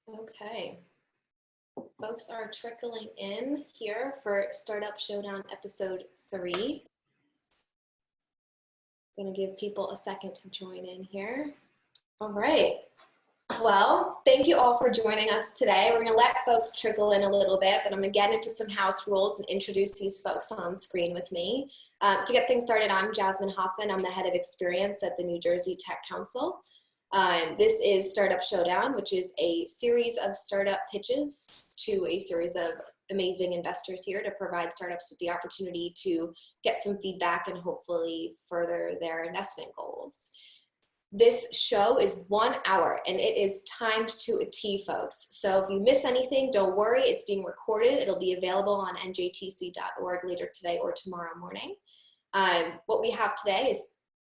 Okay, folks are trickling in here for Startup Showdown episode 3. Gonna give people a second to join in here. All right. Well, thank you all for joining us today. We're gonna let folks trickle in a little bit, but I'm gonna get into some house rules and introduce these folks on screen with me. To get things started, I'm Jasmine Hoffman. I'm the head of experience at the New Jersey Tech Council. This is Startup Showdown, which is a series of startup pitches to a series of amazing investors here to provide startups with the opportunity to get some feedback and hopefully further their investment goals. This show is 1 hour and it is timed to a T, folks. So if you miss anything, don't worry, it's being recorded. It'll be available on njtc.org later today or tomorrow morning. What we have today is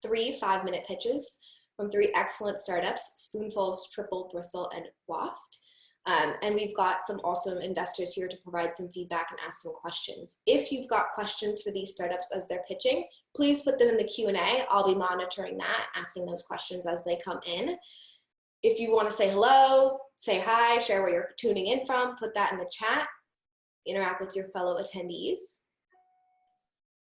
3 5-minute pitches from 3 excellent startups, Spoonfuls, TripleBristle, and Waft. And we've got some awesome investors here to provide some feedback and ask some questions. If you've got questions for these startups as they're pitching, please put them in the Q&A. I'll be monitoring that, asking those questions as they come in. If you want to say hello, say hi, share where you're tuning in from, put that in the chat, interact with your fellow attendees.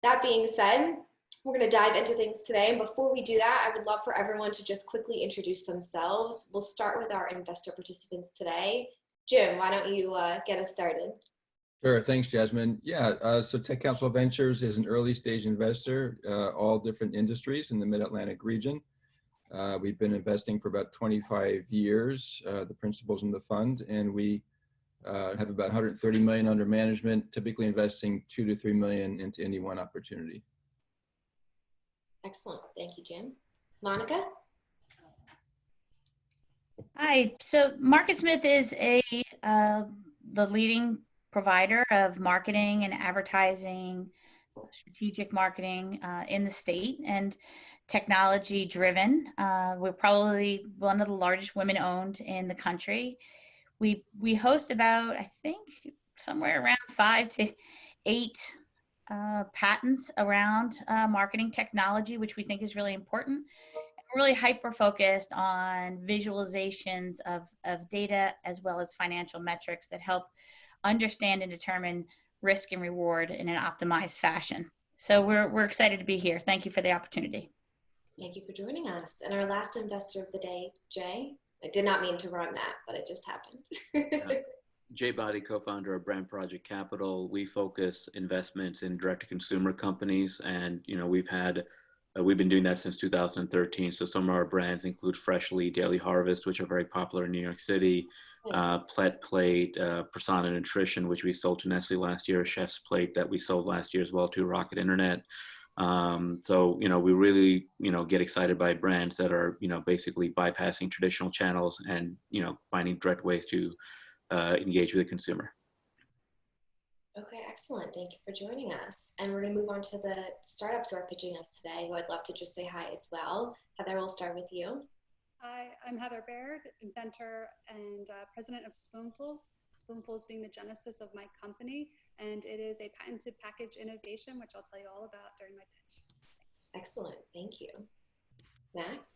That being said, we're going to dive into things today. And before we do that, I would love for everyone to just quickly introduce themselves. We'll start with our investor participants today. Jim, why don't you get us started? Sure, thanks, Jasmine. Yeah, so Tech Council Ventures is an early stage investor, all different industries in the Mid-Atlantic region. We've been investing for about 25 years, the principals in the fund, and we have about 130 million under management, typically investing 2 to 3 million into any one opportunity. Excellent. Thank you, Jim. Monica? Hi. So Marketsmith is the leading provider of marketing and advertising, strategic marketing in the state, and technology driven. We're probably one of the largest women owned in the country. We host about, I think, somewhere around 5 to 8 patents around marketing technology, which we think is really important. We're really hyper-focused on visualizations of data as well as financial metrics that help understand and determine risk and reward in an optimized fashion. So we're excited to be here. Thank you for the opportunity. Thank you for joining us. And our last investor of the day, Jay. I did not mean to run that, but it just happened. Jay Bhatti, co-founder of BrandProject Capital. We focus investments in direct-to-consumer companies, and we've been doing that since 2013. So some of our brands include Freshly, Daily Harvest, which are very popular in New York City, Plet Plate, Persona Nutrition, which we sold to Nestle last year, Chef's Plate that we sold last year as well to Rocket Internet. So we really get excited by brands that are basically bypassing traditional channels and finding direct ways to engage with the consumer. Okay, excellent. Thank you for joining us. And we're going to move on to the startups who are pitching us today, who I'd love to just say hi as well. Heather, we'll start with you. Hi, I'm Heather Baird, inventor and president of Spoonfuls. Spoonfuls being the genesis of my company, and it is a patented package innovation, which I'll tell you all about during my pitch. Excellent. Thank you. Max?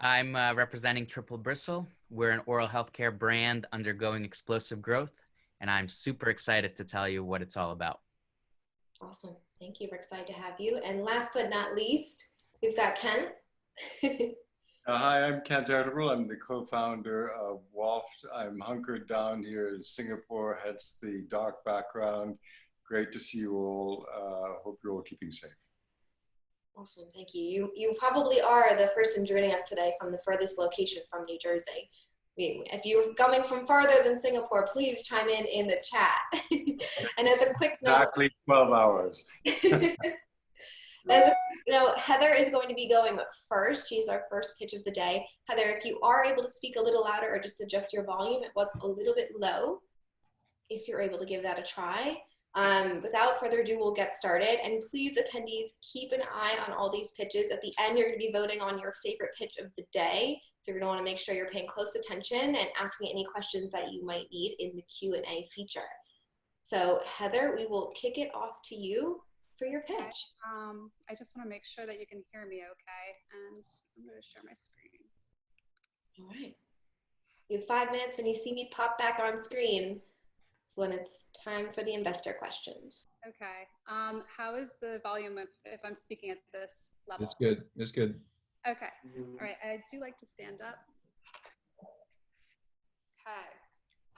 I'm representing TripleBristle. We're an oral healthcare brand undergoing explosive growth, and I'm super excited to tell you what it's all about. Awesome. Thank you. We're excited to have you. And last but not least, we've got Ken. Hi, I'm Kent Arterville. I'm the co-founder of Waft. I'm hunkered down here in Singapore, hence the dark background. Great to see you all. Hope you're all keeping safe. Awesome. Thank you. You probably are the person joining us today from the furthest location from New Jersey. If you're coming from farther than Singapore, please chime in the chat. And as a quick note, Exactly 12 hours. As a quick note, Heather is going to be going first. She's our first pitch of the day. Heather, if you are able to speak a little louder or just adjust your volume, it was a little bit low. If you're able to give that a try. Without further ado, we'll get started. And please, attendees, keep an eye on all these pitches. At the end, you're going to be voting on your favorite pitch of the day. So you're going to want to make sure you're paying close attention and asking any questions that you might need in the Q&A feature. So Heather, we will kick it off to you for your pitch. Okay. I just want to make sure that you can hear me okay. And I'm going to share my screen. All right. You have 5 minutes. When you see me pop back on screen, it's when it's time for the investor questions. Okay. How is the volume if I'm speaking at this level? It's good. It's good. Okay. All right. I do like to stand up. Okay.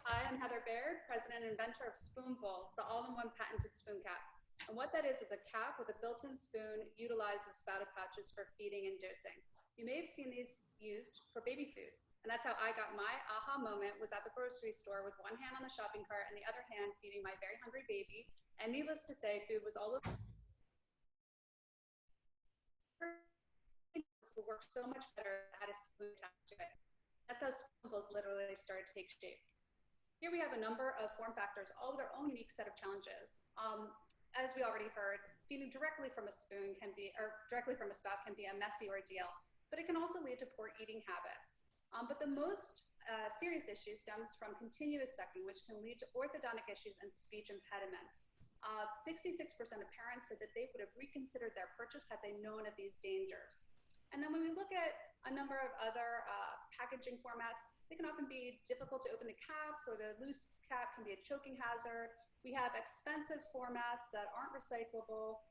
Hi, I'm Heather Baird, president and inventor of Spoonfuls, the all-in-one patented spoon cap. And what that is a cap with a built-in spoon utilized with spouted pouches for feeding and dosing. You may have seen these used for baby food. And that's how I got my aha moment, was at the grocery store with one hand on the shopping cart and the other hand feeding my very hungry baby. And needless to say, food was all over. It would work so much better at a spoon attached to it. That's how Spoonfuls literally started to take shape. Here we have a number of form factors, all with their own unique set of challenges. As we already heard, feeding directly from a spoon directly from a spout can be a messy ordeal, but it can also lead to poor eating habits. But the most serious issue stems from continuous sucking, which can lead to orthodontic issues and speech impediments. 66% of parents said that they would have reconsidered their purchase had they known of these dangers. And then when we look at a number of other packaging formats, they can often be difficult to open the caps, or the loose cap can be a choking hazard. We have expensive formats that aren't recyclable,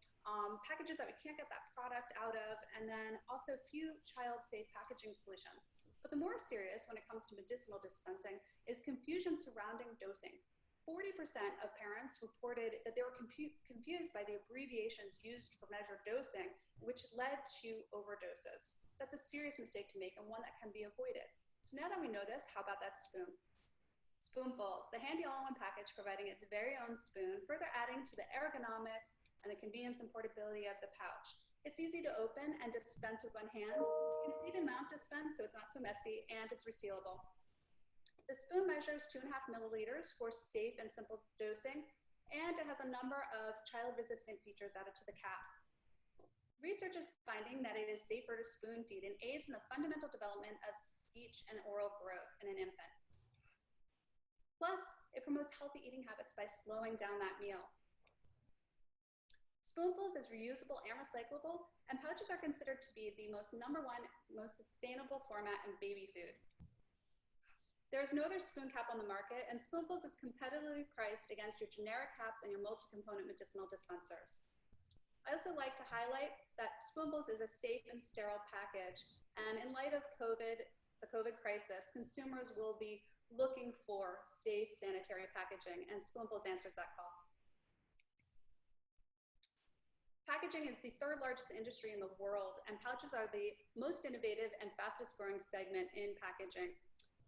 packages that we can't get that product out of, and then also few child-safe packaging solutions. But the more serious when it comes to medicinal dispensing is confusion surrounding dosing. 40% of parents reported that they were confused by the abbreviations used for measured dosing, which led to overdoses. That's a serious mistake to make and one that can be avoided. So now that we know this, how about that spoon? Spoonfuls, the handy all-in-one package providing its very own spoon, further adding to the ergonomics and the convenience and portability of the pouch. It's easy to open and dispense with one hand. You can see the amount dispensed, so it's not so messy, and it's resealable. The spoon measures 2.5 milliliters for safe and simple dosing, and it has a number of child-resistant features added to the cap. Research is finding that it is safer to spoon feed and aids in the fundamental development of speech and oral growth in an infant. Plus, it promotes healthy eating habits by slowing down that meal. Spoonfuls is reusable and recyclable, and pouches are considered to be the most sustainable format in baby food. There is no other spoon cap on the market, and Spoonfuls is competitively priced against your generic caps and your multi-component medicinal dispensers. I also like to highlight that Spoonfuls is a safe and sterile package, and in light of the COVID crisis, consumers will be looking for safe sanitary packaging, and Spoonfuls answers that call. Packaging is the third largest industry in the world, and pouches are the most innovative and fastest growing segment in packaging,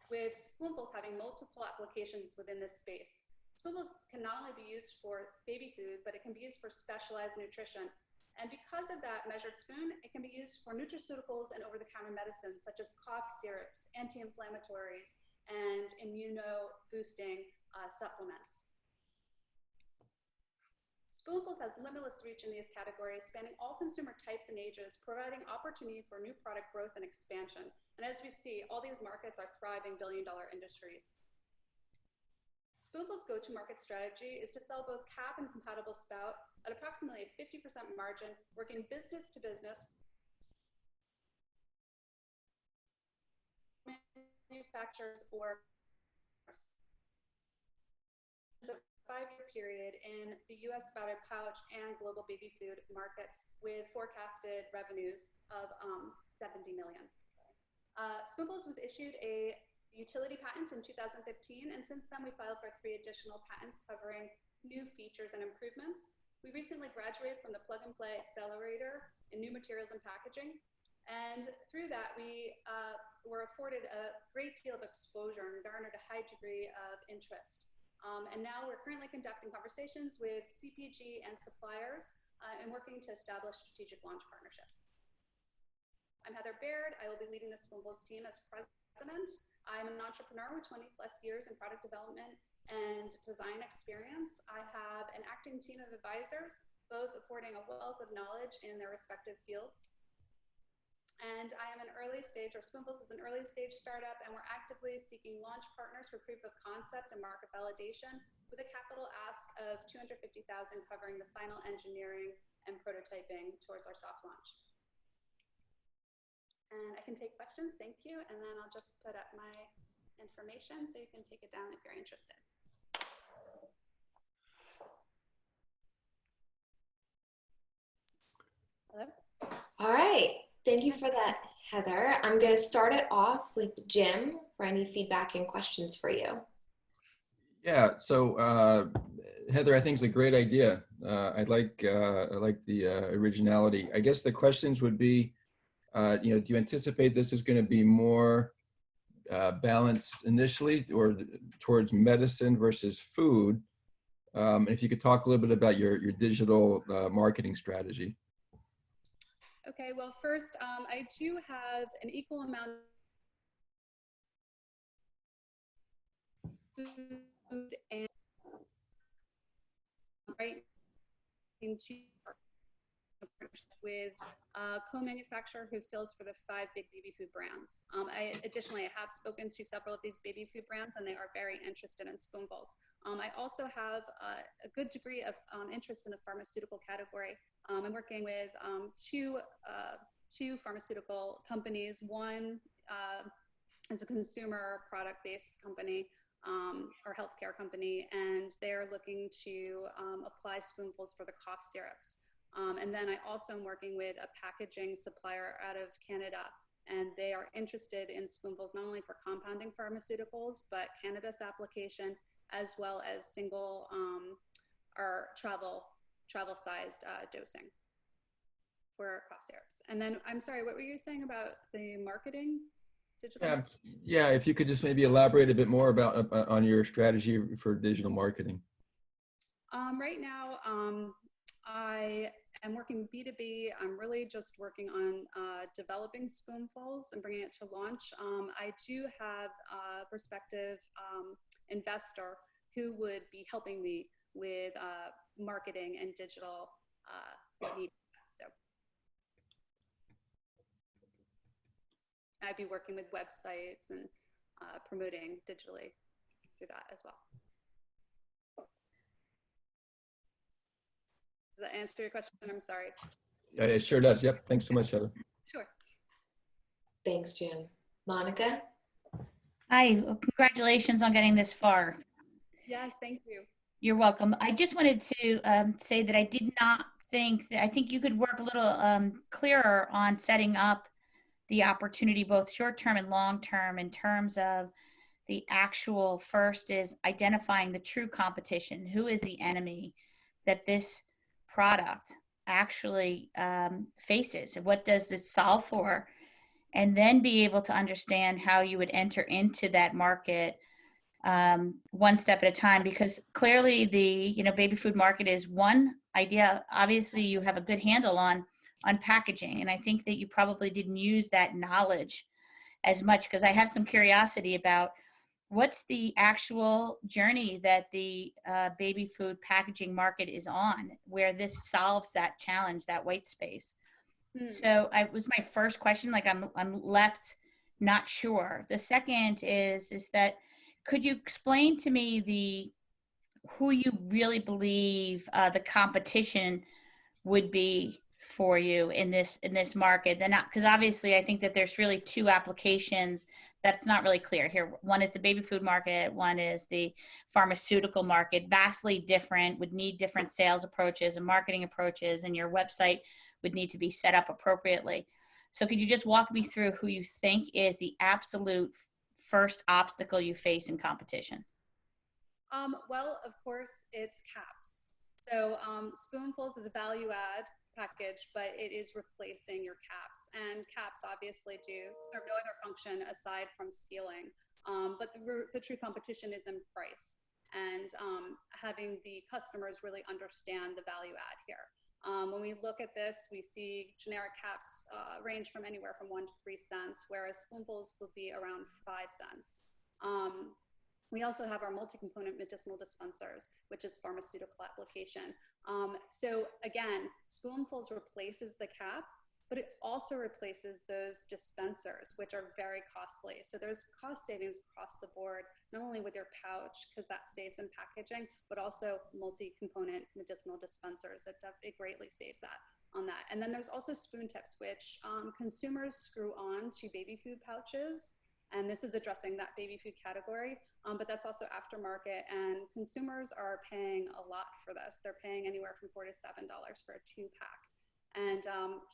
with Spoonfuls having multiple applications within this space. Spoonfuls can not only be used for baby food, but it can be used for specialized nutrition. And because of that measured spoon, it can be used for nutraceuticals and over-the-counter medicines, such as cough syrups, anti-inflammatories, and immuno-boosting supplements. Spoonfuls has limitless reach in these categories, spanning all consumer types and ages, providing opportunity for new product growth and expansion. And as we see, all these markets are thriving billion-dollar industries. Spoonfuls' go-to-market strategy is to sell both cap and compatible spout at approximately a 50% margin, working business to business, manufacturers, or 5-year period in the US spouted pouch and global baby food markets, with forecasted revenues of 70 million. Spoonfuls was issued a utility patent in 2015, and since then we filed for 3 additional patents covering new features and improvements. We recently graduated from the Plug and Play Accelerator in new materials and packaging, and through that we were afforded a great deal of exposure and garnered a high degree of interest. And now we're currently conducting conversations with CPG and suppliers and working to establish strategic launch partnerships. I'm Heather Baird. I will be leading the Spoonfuls team as president. I'm an entrepreneur with 20+ years in product development and design experience. I have an acting team of advisors, both affording a wealth of knowledge in their respective fields. And I am an early stage, or Spoonfuls is an early stage startup, and we're actively seeking launch partners for proof of concept and market validation with a capital ask of $250,000 covering the final engineering and prototyping towards our soft launch. And I can take questions, thank you. And then I'll just put up my information, so you can take it down if you're interested. Hello? All right. Thank you for that, Heather. I'm going to start it off with Jim for any feedback and questions for you. Yeah, so Heather, I think it's a great idea. I like the originality. I guess the questions would be, do you anticipate this is going to be more balanced initially or towards medicine versus food? If you could talk a little bit about your digital marketing strategy. Okay, well, first, I do have an equal amount of food and right into with a co-manufacturer who fills for the 5 big baby food brands. Additionally, I have spoken to several of these baby food brands, and they are very interested in Spoonfuls. I also have a good degree of interest in the pharmaceutical category. I'm working with two pharmaceutical companies. One is a consumer product-based company or healthcare company, and they're looking to apply Spoonfuls for the cough syrups. And then I also am working with a packaging supplier out of Canada, and they are interested in Spoonfuls not only for compounding pharmaceuticals, but cannabis application, as well as single or travel-sized dosing for cough syrups. And then, I'm sorry, what were you saying about the marketing? Digital? Yeah, if you could just maybe elaborate a bit more about on your strategy for digital marketing. Right now, I am working B2B. I'm really just working on developing Spoonfuls and bringing it to launch. I do have a prospective investor who would be helping me with marketing and digital media. So I'd be working with websites and promoting digitally through that as well. Does that answer your question? I'm sorry. Yeah, it sure does. Yep. Thanks so much, Heather. Sure. Thanks, Jim. Monica? Hi, congratulations on getting this far. Yes, thank you. You're welcome. I just wanted to say that I did not think that, I think you could work a little clearer on setting up the opportunity, both short-term and long-term, in terms of the actual first is identifying the true competition. Who is the enemy that this product actually faces? What does it solve for? And then be able to understand how you would enter into that market one step at a time, because clearly the baby food market is one idea. Obviously you have a good handle on packaging, and I think that you probably didn't use that knowledge as much, because I have some curiosity about what's the actual journey that the baby food packaging market is on, where this solves that challenge, that white space. So it was my first question. Like I'm left not sure. The second is that, could you explain to me who you really believe the competition would be for you in this market? Then, because obviously I think that there's really two applications that's not really clear here. One is the baby food market, one is the pharmaceutical market, vastly different, would need different sales approaches and marketing approaches, and your website would need to be set up appropriately. So could you just walk me through who you think is the absolute first obstacle you face in competition? Well, of course, it's caps. So Spoonfuls is a value add package, but it is replacing your caps. And caps obviously do serve no other function aside from sealing. But the true competition is in price, and having the customers really understand the value add here. When we look at this, we see generic caps range from anywhere from 1 to 3 cents, whereas Spoonfuls will be around 5 cents. We also have our multi-component medicinal dispensers, which is pharmaceutical application. So again, Spoonfuls replaces the cap, but it also replaces those dispensers, which are very costly. So there's cost savings across the board, not only with your pouch, because that saves in packaging, but also multi-component medicinal dispensers. It greatly saves that on that. And then there's also spoon tips, which consumers screw on to baby food pouches. And this is addressing that baby food category, but that's also aftermarket, and consumers are paying a lot for this. They're paying anywhere from $4 to $7 for a 2-pack. And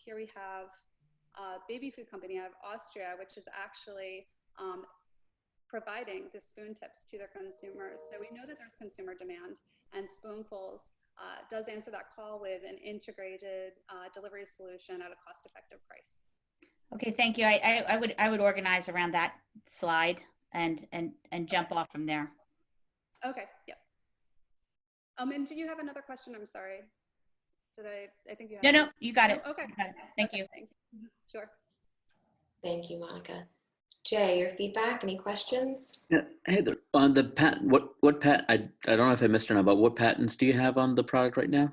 here we have a baby food company out of Austria, which is actually providing the spoon tips to their consumers. So we know that there's consumer demand, and Spoonfuls does answer that call with an integrated delivery solution at a cost-effective price. Okay, thank you. I would organize around that slide and jump off from there. Okay, yep. And do you have another question? I'm sorry. I think you have. No, you got it. Oh, okay. You got it. Thank you. Thanks. Sure. Thank you, Monica. Jay, your feedback, any questions? Yeah, hey there. On the patent, what patent? I don't know if I missed or not, but what patents do you have on the product right now?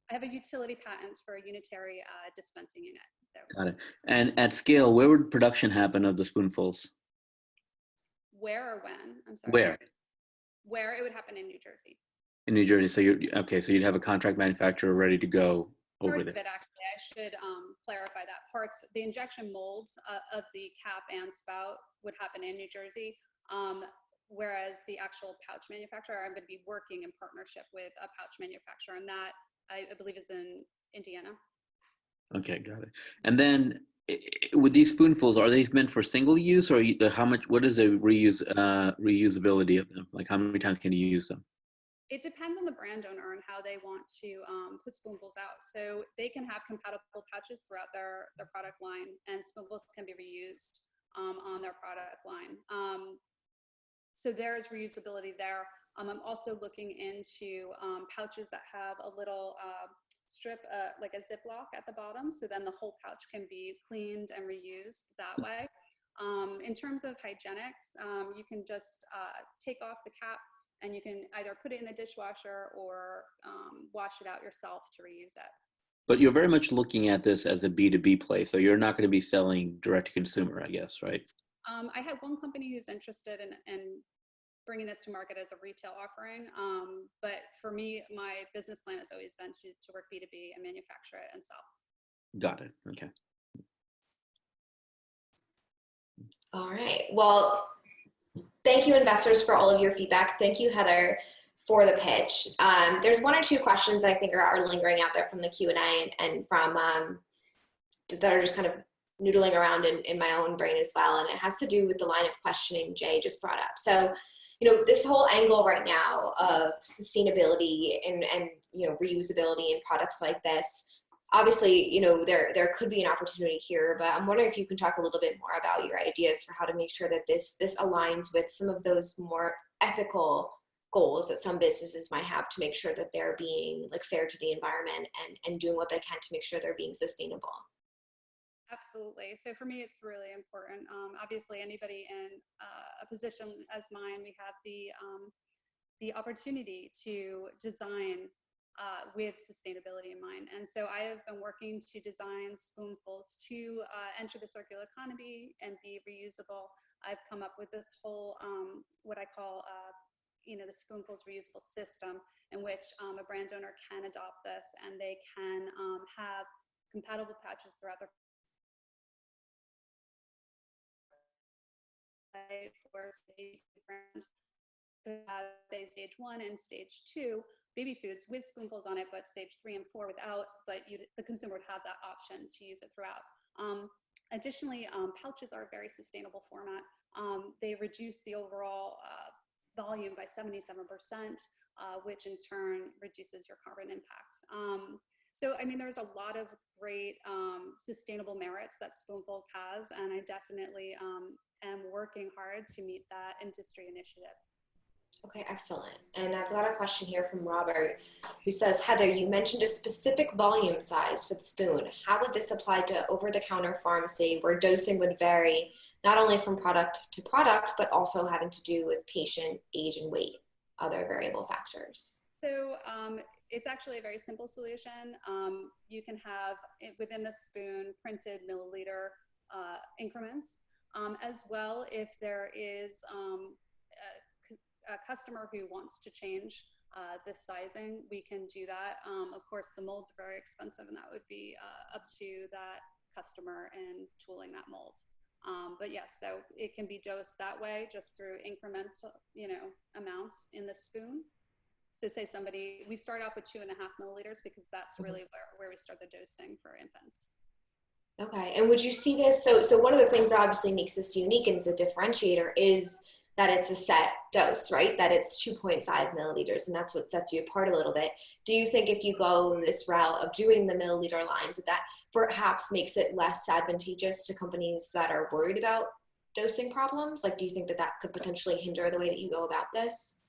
I have a utility patent for a unitary dispensing unit. There. Got it. And at scale, where would production happen of the Spoonfuls? Where or when? I'm sorry. Where? Where it would happen in New Jersey. In New Jersey. So so you'd have a contract manufacturer ready to go over Parts there. of it, actually, I should clarify that. The injection molds of the cap and spout would happen in New Jersey, whereas the actual pouch manufacturer, I'm going to be working in partnership with a pouch manufacturer, and that I believe is in Indiana. Okay, got it. And then with these Spoonfuls, are these meant for single use, or what is the reusability of them? Like how many times can you use them? It depends on the brand owner and how they want to put Spoonfuls out. So they can have compatible pouches throughout their product line, and Spoonfuls can be reused on their product line. So there's reusability there. I'm also looking into pouches that have a little strip, like a Ziploc at the bottom, so then the whole pouch can be cleaned and reused that way. In terms of hygienics, you can just take off the cap, and you can either put it in the dishwasher or wash it out yourself to reuse it. But you're very much looking at this as a B2B play, so you're not going to be selling direct to consumer, I guess, right? I have one company who's interested in bringing this to market as a retail offering, but for me, my business plan has always been to work B2B and manufacture it and sell. Got it. Okay. All right. Well, thank you, investors, for all of your feedback. Thank you, Heather, for the pitch. There's one or two questions I think are lingering out there from the Q&A and from that are just kind of noodling around in my own brain as well. And it has to do with the line of questioning Jay just brought up. So, this whole angle right now of sustainability and reusability in products like this, obviously, there could be an opportunity here, but I'm wondering if you can talk a little bit more about your ideas for how to make sure that this aligns with some of those more ethical goals that some businesses might have to make sure that they're being fair to the environment and doing what they can to make sure they're being sustainable. Absolutely. So for me, it's really important. Obviously, anybody in a position as mine, we have the opportunity to design with sustainability in mind. And so I have been working to design Spoonfuls to enter the circular economy and be reusable. I've come up with this whole, what I call, the Spoonfuls reusable system, in which a brand owner can adopt this and they can have compatible pouches throughout their for stage brand, say stage 1 and stage 2 baby foods with Spoonfuls on it, but stage 3 and 4 without, but the consumer would have that option to use it throughout. Additionally, pouches are a very sustainable format. They reduce the overall volume by 77%, which in turn reduces your carbon impact. So, there's a lot of great sustainable merits that Spoonfuls has, and I definitely am working hard to meet that industry initiative. Okay, excellent. And I've got a question here from Robert, who says, Heather, you mentioned a specific volume size for the spoon. How would this apply to over-the-counter pharmacy where dosing would vary not only from product to product, but also having to do with patient age and weight, other variable factors? So it's actually a very simple solution. You can have within the spoon printed milliliter increments, as well if there is a customer who wants to change the sizing, we can do that. Of course, the molds are very expensive, and that would be up to that customer and tooling that mold. But yes, so it can be dosed that way, just through incremental, amounts in the spoon. So say we start off with 2.5 milliliters because that's really where we start the dosing for infants. Okay, and would you see this, so one of the things that obviously makes this unique and is a differentiator is that it's a set dose, right? That it's 2.5 milliliters, and that's what sets you apart a little bit. Do you think if you go this route of doing the milliliter lines, that perhaps makes it less advantageous to companies that are worried about dosing problems? Like, do you think that that could potentially hinder the way that you go about this?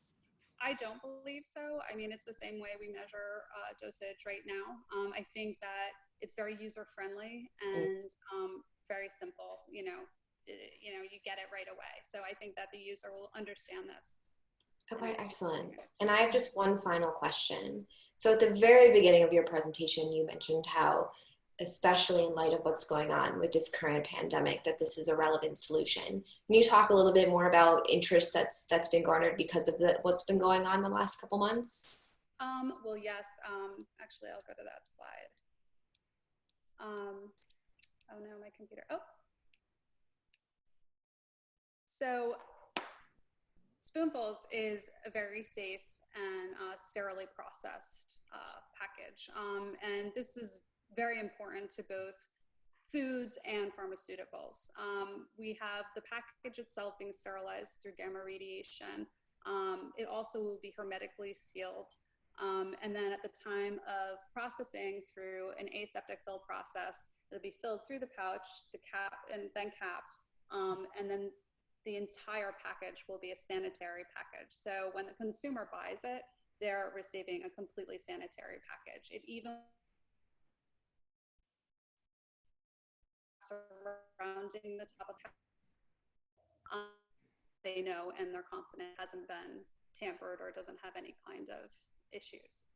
I don't believe so. I mean, it's the same way we measure dosage right now. I think that it's very user-friendly and very simple. You get it right away. So I think that the user will understand this. Okay, excellent. And I have just one final question. So at the very beginning of your presentation, you mentioned how, especially in light of what's going on with this current pandemic, that this is a relevant solution. Can you talk a little bit more about interest that's been garnered because of what's been going on the last couple months? Well, yes. Actually, I'll go to that slide. Oh no, my computer. Oh. So Spoonfuls is a very safe and sterilely processed package. And this is very important to both foods and pharmaceuticals. We have the package itself being sterilized through gamma radiation. It also will be hermetically sealed. And then at the time of processing through an aseptic fill process, it'll be filled through the pouch, the cap, and then capped. And then the entire package will be a sanitary package. So when the consumer buys it, they're receiving a completely sanitary package. It even surrounding the top of they know and they're confident it hasn't been tampered or doesn't have any kind of issues.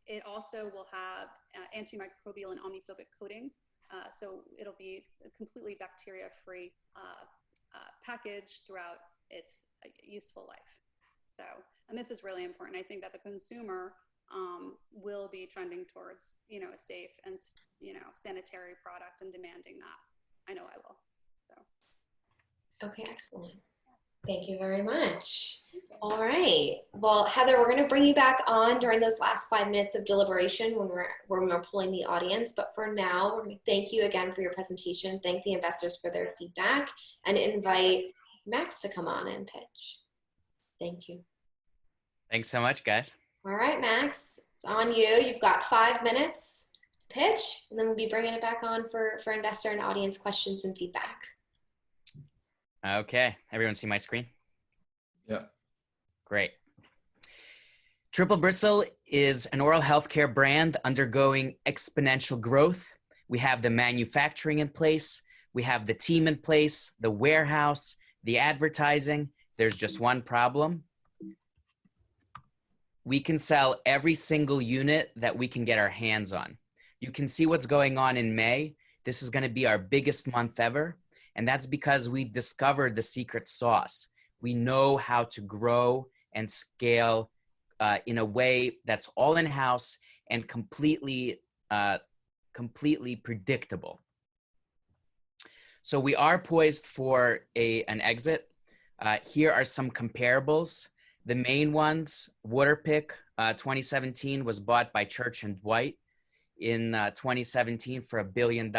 It also will have antimicrobial and omniphobic coatings. So it'll be a completely bacteria-free package throughout its useful life. So, and this is really important. I think that the consumer will be trending towards, a safe and, sanitary product and demanding that. I know I will. So. Okay, excellent. Thank you very much. All right. Well, Heather, we're going to bring you back on during those last 5 minutes of deliberation when we're pulling the audience. But for now, we're going to thank you again for your presentation. Thank the investors for their feedback and invite Max to come on and pitch. Thank you. Thanks so much, guys. All right, Max, it's on you. You've got 5 minutes to pitch, and then we'll be bringing it back on for investor and audience questions and feedback. Okay, everyone see my screen? Yeah. Great. TripleBristle is an oral healthcare brand undergoing exponential growth. We have the manufacturing in place. We have the team in place, the warehouse, the advertising. There's just one problem. We can sell every single unit that we can get our hands on. You can see what's going on in May. This is going to be our biggest month ever. And that's because we've discovered the secret sauce. We know how to grow and scale in a way that's all in-house and completely predictable. So we are poised for an exit. Here are some comparables. The main ones, Waterpik 2017 was bought by Church & Dwight in 2017 for $1 billion.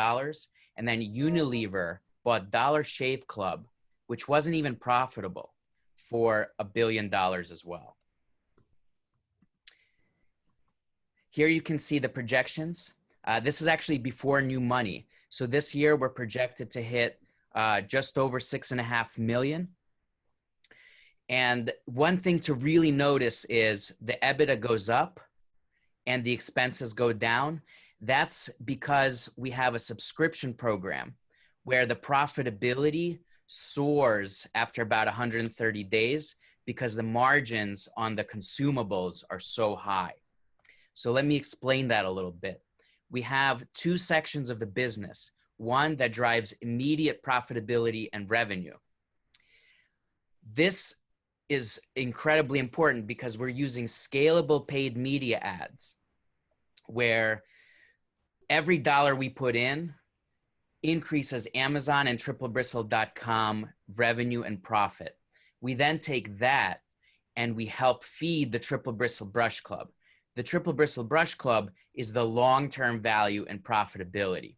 And then Unilever bought Dollar Shave Club, which wasn't even profitable, for $1 billion as well. Here you can see the projections. This is actually before new money. So this year we're projected to hit just over 6.5 million. And one thing to really notice is the EBITDA goes up and the expenses go down. That's because we have a subscription program where the profitability soars after about 130 days because the margins on the consumables are so high. So let me explain that a little bit. We have 2 sections of the business, one that drives immediate profitability and revenue. This is incredibly important because we're using scalable paid media ads where every dollar we put in increases Amazon and TripleBristle.com revenue and profit. We then take that and we help feed the Triple Bristle Brush Club. The Triple Bristle Brush Club is the long-term value and profitability.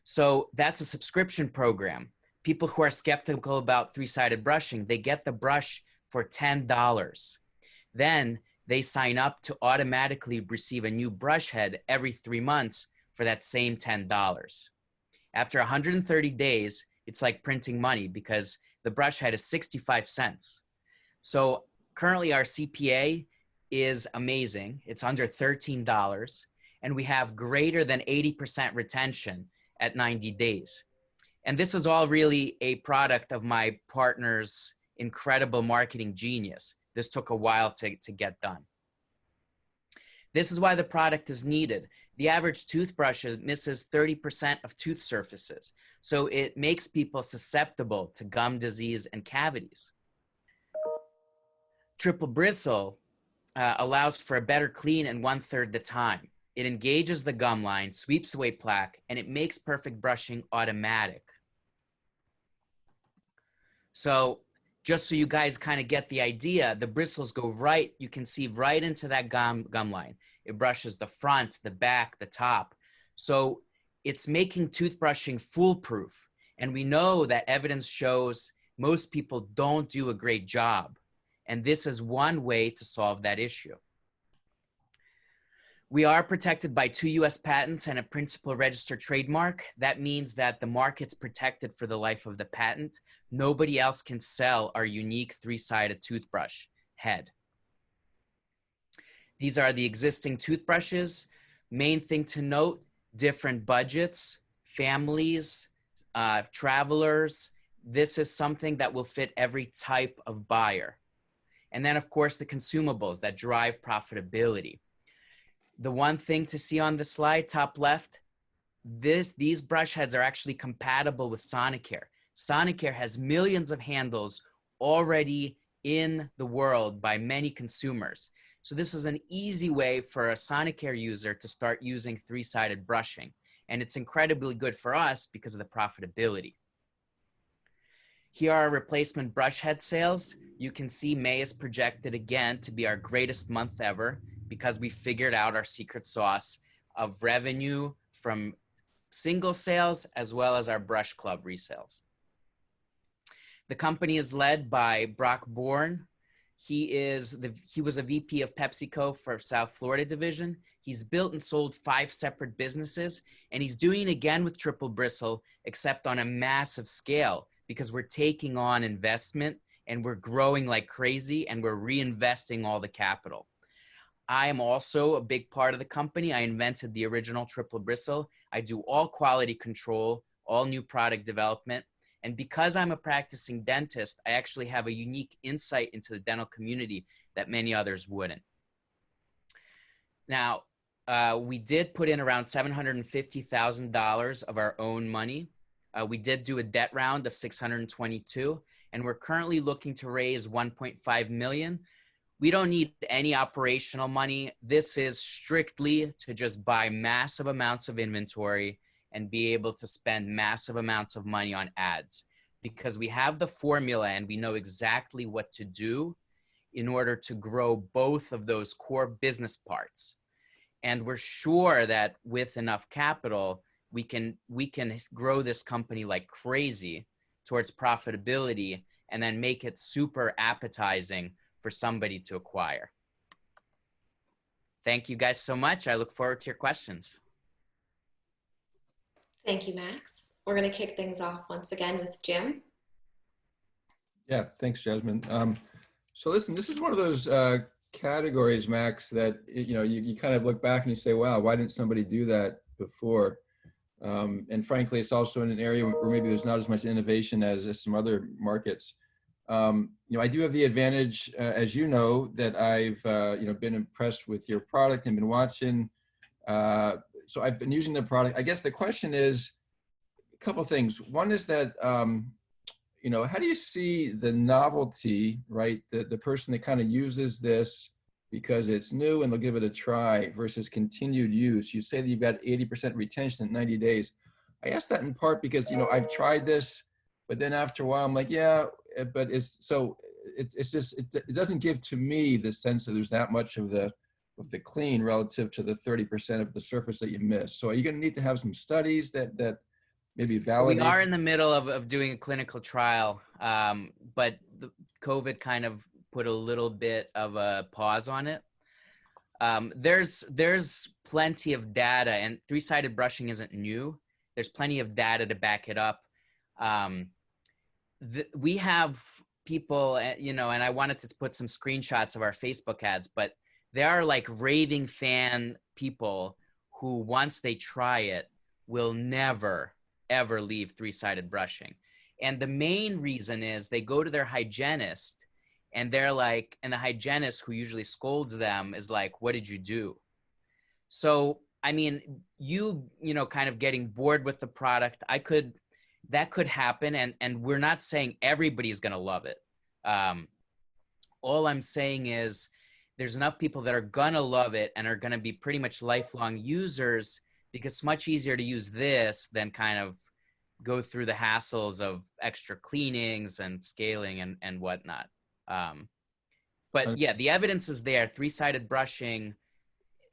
So that's a subscription program. People who are skeptical about three-sided brushing, they get the brush for $10. Then they sign up to automatically receive a new brush head every 3 months for that same $10. After 130 days, it's like printing money because the brush head is 65 cents. So currently our CPA is amazing. It's under $13 and we have greater than 80% retention at 90 days. And this is all really a product of my partner's incredible marketing genius. This took a while to get done. This is why the product is needed. The average toothbrush misses 30% of tooth surfaces. So it makes people susceptible to gum disease and cavities. Triple Bristle allows for a better clean in 1/3 the time. It engages the gum line, sweeps away plaque, and it makes perfect brushing automatic. So just so you guys kind of get the idea, the bristles go right, you can see right into that gum line. It brushes the front, the back, the top. So it's making toothbrushing foolproof. And we know that evidence shows most people don't do a great job. And this is one way to solve that issue. We are protected by 2 US patents and a principal registered trademark. That means that the market's protected for the life of the patent. Nobody else can sell our unique 3-sided toothbrush head. These are the existing toothbrushes. Main thing to note, different budgets, families, travelers. This is something that will fit every type of buyer. And then of course the consumables that drive profitability. The one thing to see on the slide, top left, these brush heads are actually compatible with Sonicare. Sonicare has millions of handles already in the world by many consumers. So this is an easy way for a Sonicare user to start using 3-sided brushing. And it's incredibly good for us because of the profitability. Here are replacement brush head sales. You can see May is projected again to be our greatest month ever because we figured out our secret sauce of revenue from single sales as well as our brush club resales. The company is led by Brock Bourne. He was a VP of PepsiCo for South Florida division. He's built and sold 5 separate businesses, and he's doing it again with Triple Bristle, except on a massive scale because we're taking on investment and we're growing like crazy and we're reinvesting all the capital. I am also a big part of the company. I invented the original Triple Bristle. I do all quality control, all new product development. And because I'm a practicing dentist, I actually have a unique insight into the dental community that many others wouldn't. Now, we did put in around $750,000 of our own money. We did do a debt round of 622, and we're currently looking to raise 1.5 million. We don't need any operational money. This is strictly to just buy massive amounts of inventory and be able to spend massive amounts of money on ads because we have the formula and we know exactly what to do in order to grow both of those core business parts. And we're sure that with enough capital, we can grow this company like crazy towards profitability and then make it super appetizing for somebody to acquire. Thank you guys so much. I look forward to your questions. Thank you, Max. We're going to kick things off once again with Jim. Yeah, thanks, Jasmine. So listen, this is one of those categories, Max, that you kind of look back and you say, wow, why didn't somebody do that before? And frankly, it's also in an area where maybe there's not as much innovation as some other markets. I do have the advantage, as you know, that I've been impressed with your product and been watching. So I've been using the product. I guess the question is a couple of things. One is that, how do you see the novelty, right? The person that kind of uses this because it's new and they'll give it a try versus continued use. You say that you've got 80% retention in 90 days. I asked that in part because, you know, I've tried this, but then after a while I'm like, yeah, but it's just, it doesn't give to me the sense that there's that much of the clean relative to the 30% of the surface that you miss. So are you going to need to have some studies that maybe So validate? we are in the middle of doing a clinical trial, but the COVID kind of put a little bit of a pause on it. There's plenty of data, and three-sided brushing isn't new. There's plenty of data to back it up. We have people, you know, and I wanted to put some screenshots of our Facebook ads, but there are like raving fan people who, once they try it, will never, ever leave three-sided brushing. And the main reason is they go to their hygienist and they're like, and the hygienist, who usually scolds them, is like, what did you do? So, I mean, you know, kind of getting bored with the product, that could happen. And we're not saying everybody's going to love it. All I'm saying is there's enough people that are going to love it and are going to be pretty much lifelong users, because it's much easier to use this than kind of go through the hassles of extra cleanings and scaling and whatnot. But yeah, the evidence is there. Three-sided brushing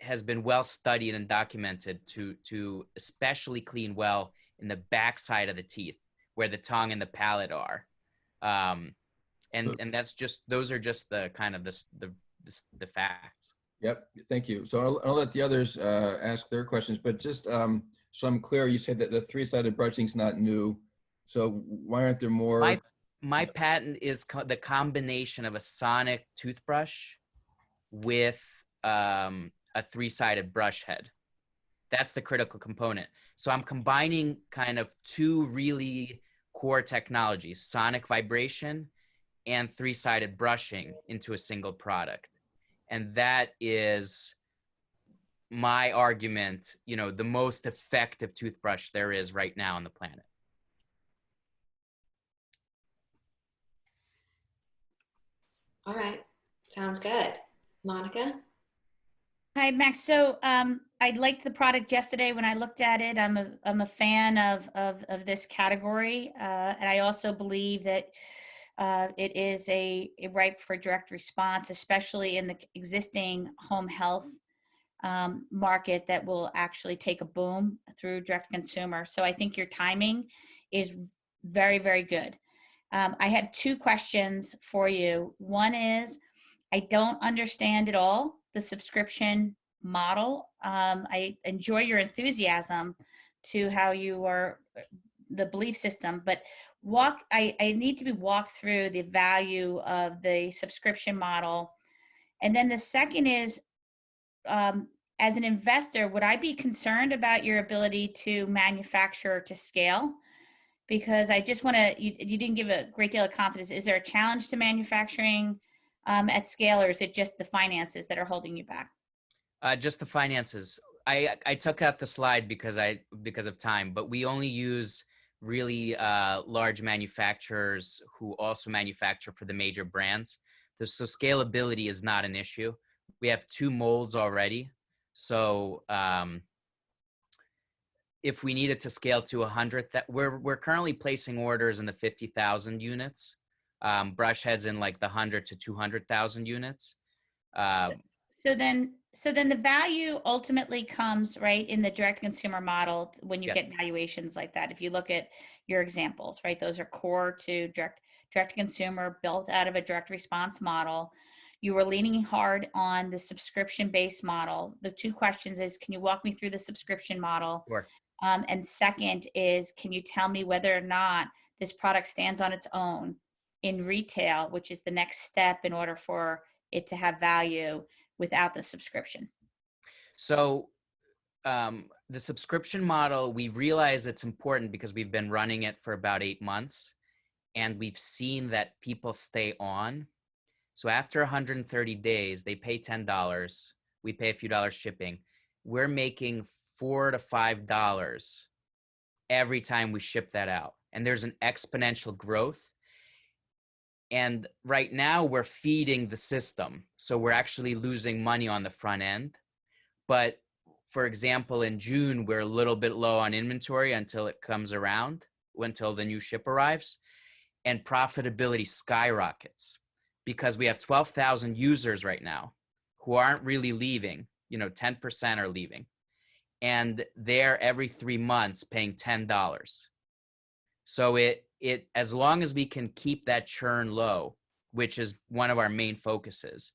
has been well studied and documented to especially clean well in the backside of the teeth, where the tongue and the palate are. And that's just, those are just the kind of the facts. Yep, thank you. So I'll let the others ask their questions, but just so I'm clear, you said that the three-sided brushing is not new. So why aren't there more? My patent is the combination of a sonic toothbrush with a three-sided brush head. That's the critical component. So I'm combining kind of two really core technologies, sonic vibration and three-sided brushing, into a single product. And that is my argument, you know, the most effective toothbrush there is right now on the planet. All right, sounds good. Monica? Hi, Max. So I liked the product yesterday when I looked at it. I'm a fan of this category, and I also believe that it is a ripe for direct response, especially in the existing home health market that will actually take a boom through direct consumer. So I think your timing is very, very good. I have two questions for you. One is, I don't understand at all the subscription model. I enjoy your enthusiasm to how you are, the belief system, but I need to be walked through the value of the subscription model. And then the second is, as an investor, would I be concerned about your ability to manufacture to scale? Because I just want to, you didn't give a great deal of confidence. Is there a challenge to manufacturing at scale, or is it just the finances that are holding you back? Just the finances. I took out the slide because of time, but we only use really large manufacturers who also manufacture for the major brands. So scalability is not an issue. We have 2 molds already. So if we needed to scale to 100, that we're currently placing orders in the 50,000 units, brush heads in like the 100 to 200,000 units. So then the value ultimately comes right in the direct consumer model when you get valuations like that. If you look at your examples, right, those are core to direct consumer, built out of a direct response model. You were leaning hard on the subscription-based model. The 2 questions is, can you walk me through the subscription model? Sure. And second is, can you tell me whether or not this product stands on its own in retail, which is the next step in order for it to have value without the subscription? So the subscription model, we realize it's important because we've been running it for about 8 months, and we've seen that people stay on. So after 130 days, they pay $10. We pay a few dollars shipping. We're making $4 to $5 every time we ship that out. And there's an exponential growth. And right now we're feeding the system. So we're actually losing money on the front end. But for example, in June, we're a little bit low on inventory until it comes around, until the new ship arrives, and profitability skyrockets because we have 12,000 users right now who aren't really leaving. 10% are leaving, and they're every 3 months paying $10. So it as long as we can keep that churn low, which is one of our main focuses,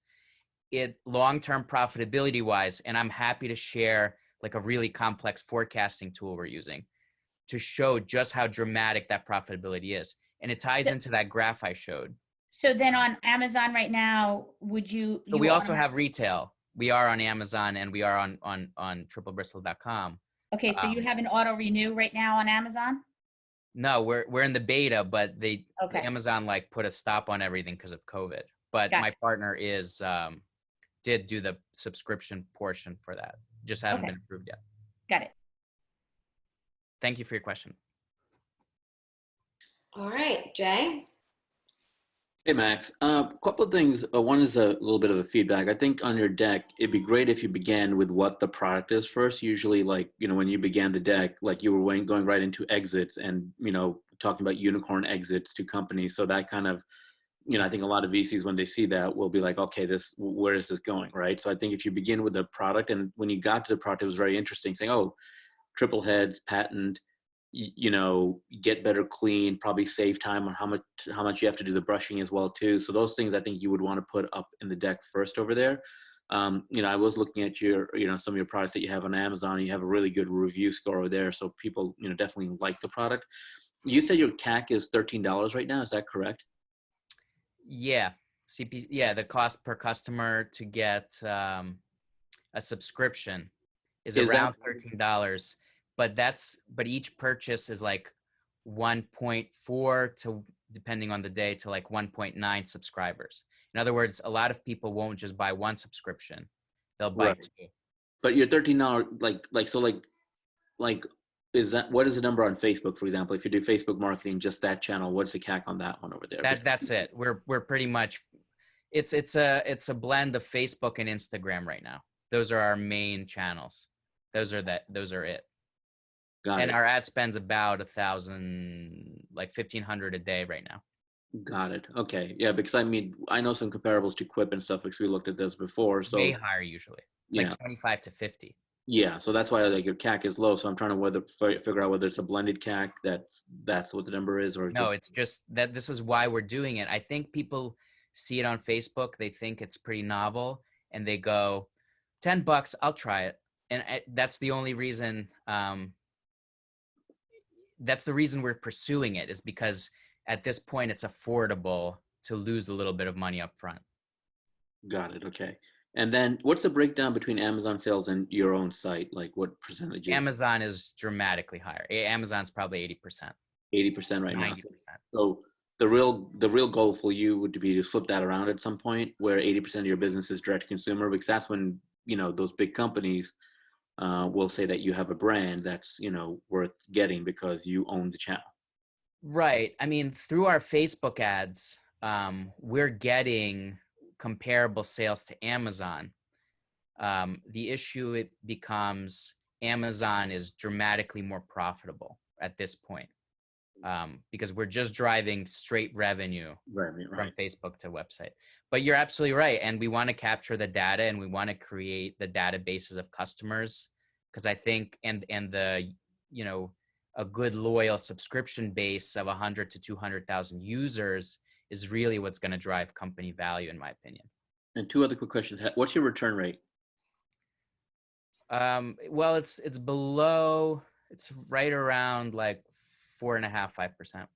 it long-term profitability wise, and I'm happy to share like a really complex forecasting tool we're using to show just how dramatic that profitability is. And it ties into that graph I showed. So then on Amazon right now, So we also have retail. We are on Amazon and we are on TripleBristle.com. Okay, so you have an auto renew right now on Amazon? No, we're in the beta, but Okay. Amazon like put a stop on everything because of COVID. But my partner did do the subscription portion for that. Just haven't been approved yet. Got it. Thank you for your question. All right, Jay. Hey, Max. A couple of things. One is a little bit of a feedback. I think on your deck, it'd be great if you began with what the product is first. Usually, like, when you began the deck, like you were going right into exits and, talking about unicorn exits to companies. So that kind of, I think a lot of VCs, when they see that, will be like, okay, where is this going, right? So I think if you begin with the product, and when you got to the product, it was very interesting saying, oh, triple heads, patent, get better clean, probably save time on how much you have to do the brushing as well too. So those things I think you would want to put up in the deck first over there. I was looking at your, some of your products that you have on Amazon, and you have a really good review score over there. So people, definitely like the product. You said your CAC is $13 right now. Is that correct? Yeah. The cost per customer to get a subscription is around $13. But each purchase is like 1.4 to, depending on the day, to like 1.9 subscribers. In other words, a lot of people won't just buy one subscription; they'll buy two. But your $13, is that, what is the number on Facebook, for example? If you do Facebook marketing, just that channel, what's the CAC on that one over there? That's it. We're pretty much, it's a blend of Facebook and Instagram right now. Those are our main channels. Those are it. And our ad spend's about $1,500 a day right now. Got it. Okay. Yeah, because I know some comparables to Quip and stuff, because we looked at this before. So way higher usually. It's like 25 to 50. Yeah, so that's why like your CAC is low. So I'm trying to figure out whether it's a blended CAC that's what the number is, or no, it's just that this is why we're doing it. I think people see it on Facebook, they think it's pretty novel, and they go, $10, I'll try it. And that's the only reason. That's the reason we're pursuing it, is because at this point it's affordable to lose a little bit of money up front. Got it. Okay. And then what's the breakdown between Amazon sales and your own site? Like what percentage? Amazon is dramatically higher. Amazon's probably 80%. 80% right now. 90%. So the real goal for you would be to flip that around at some point, where 80% of your business is direct to consumer, because that's when, those big companies will say that you have a brand that's, worth getting because you own the channel. Right. I mean, through our Facebook ads, we're getting comparable sales to Amazon. The issue, it becomes Amazon is dramatically more profitable at this point, because we're just driving straight revenue from Facebook to website. But you're absolutely right. And we want to capture the data, and we want to create the databases of customers, because I think, and the, a good loyal subscription base of 100 to 200,000 users is really what's going to drive company value, in my opinion. And two other quick questions. What's your return rate? Well, it's below, it's right around like 4.5%, 5%.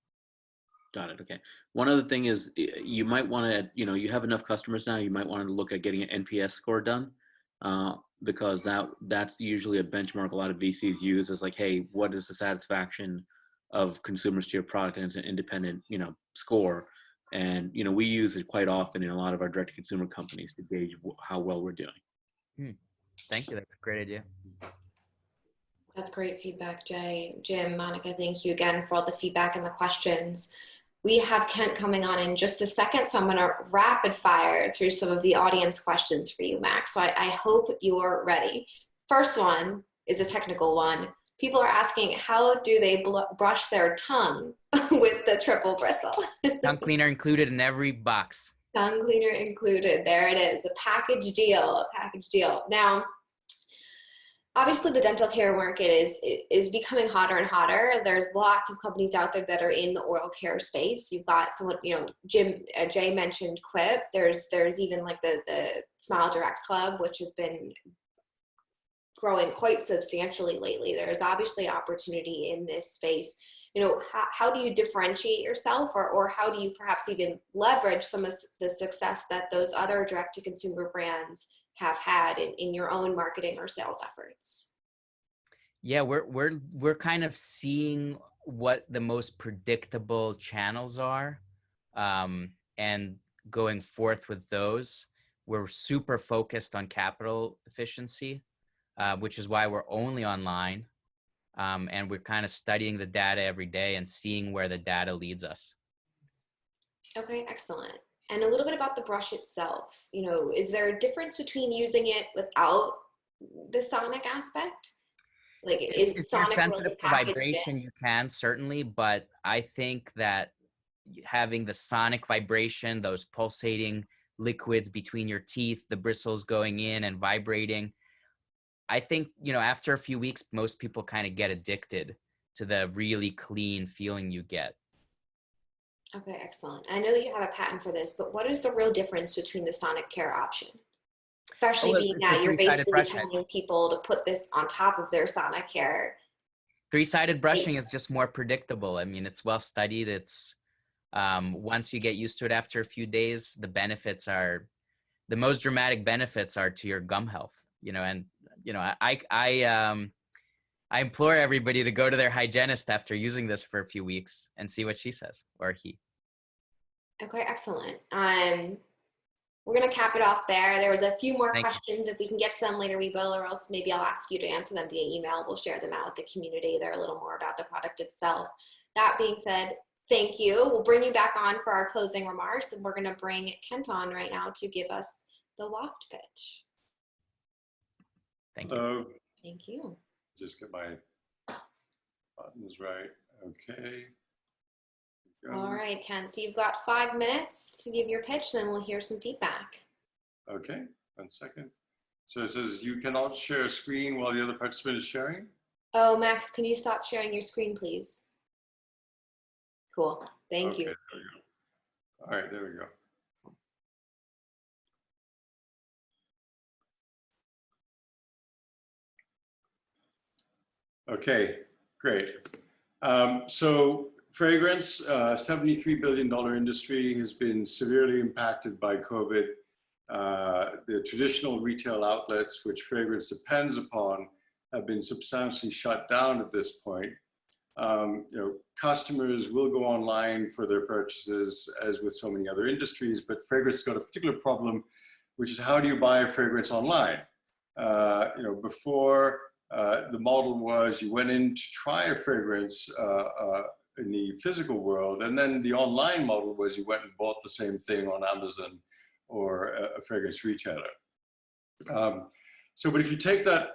Got it. Okay. One other thing is, you might want to, you have enough customers now, you might want to look at getting an NPS score done, because that's usually a benchmark a lot of VCs use as like, hey, what is the satisfaction of consumers to your product? And it's an independent, score. And, we use it quite often in a lot of our direct to consumer companies to gauge how well we're doing. Thank you. That's a great idea. That's great feedback, Jay. Jim, Monica, thank you again for all the feedback and the questions. We have Kent coming on in just a second, so I'm going to rapid fire through some of the audience questions for you, Max. So I hope you're ready. First one is a technical one. People are asking, how do they brush their tongue with the triple bristle? Tongue cleaner included in every box. Tongue cleaner included. There it is. A package deal. A package deal. Now, obviously, the dental care market is becoming hotter and hotter. There's lots of companies out there that are in the oral care space. You've got someone, you know, Jay mentioned Quip. There's even like the Smile Direct Club, which has been growing quite substantially lately. There's obviously opportunity in this space. You know, how do you differentiate yourself, or how do you perhaps even leverage some of the success that those other direct-to-consumer brands have had in your own marketing or sales efforts? Yeah, we're kind of seeing what the most predictable channels are, and going forth with those. We're super focused on capital efficiency, which is why we're only online, and we're kind of studying the data every day and seeing where the data leads us. Okay, excellent. And a little bit about the brush itself. You know, is there a difference between using it without the sonic aspect? Like, is if sonic you're sensitive to packaged vibration, you can certainly, but I think that having the sonic vibration, those pulsating liquids between your teeth, the bristles going in and vibrating, I think, you know, after a few weeks, most people kind of get addicted to the really clean feeling you get. Okay, excellent. I know that you have a patent for this, but what is the real difference between the sonic care option? Especially being that you're basically telling people to put this on top of their sonic care. Three-sided brushing is just more predictable. I mean, it's well studied. It's once you get used to it after a few days, the benefits are, the most dramatic benefits are to your gum health, you know, and, you know, I implore everybody to go to their hygienist after using this for a few weeks and see what she says, or he. Okay, excellent. We're going to cap it off there. There was a few more questions. If we can get to them later, we will, or else maybe I'll ask you to answer them via email. We'll share them out with the community. They're a little more about the product itself. That being said, thank you. We'll bring you back on for our closing remarks, and we're going to bring Kent on right now to give us the Waft pitch. Thank you. Hello. Thank you. Just get my buttons right. Okay. All right, Ken. So you've got 5 minutes to give your pitch, then we'll hear some feedback. Okay, 1 second. So it says you cannot share a screen while the other participant is sharing. Oh, Max, can you stop sharing your screen, please? Cool. Thank you. There we go. All right, there we go. Okay, great. So fragrance, $73 billion industry, has been severely impacted by COVID. The traditional retail outlets, which fragrance depends upon, have been substantially shut down at this point. You know, customers will go online for their purchases, as with so many other industries, but fragrance has got a particular problem, which is how do you buy a fragrance online? You know, before the model was you went in to try a fragrance in the physical world, and then the online model was you went and bought the same thing on Amazon or a fragrance retailer. But if you take that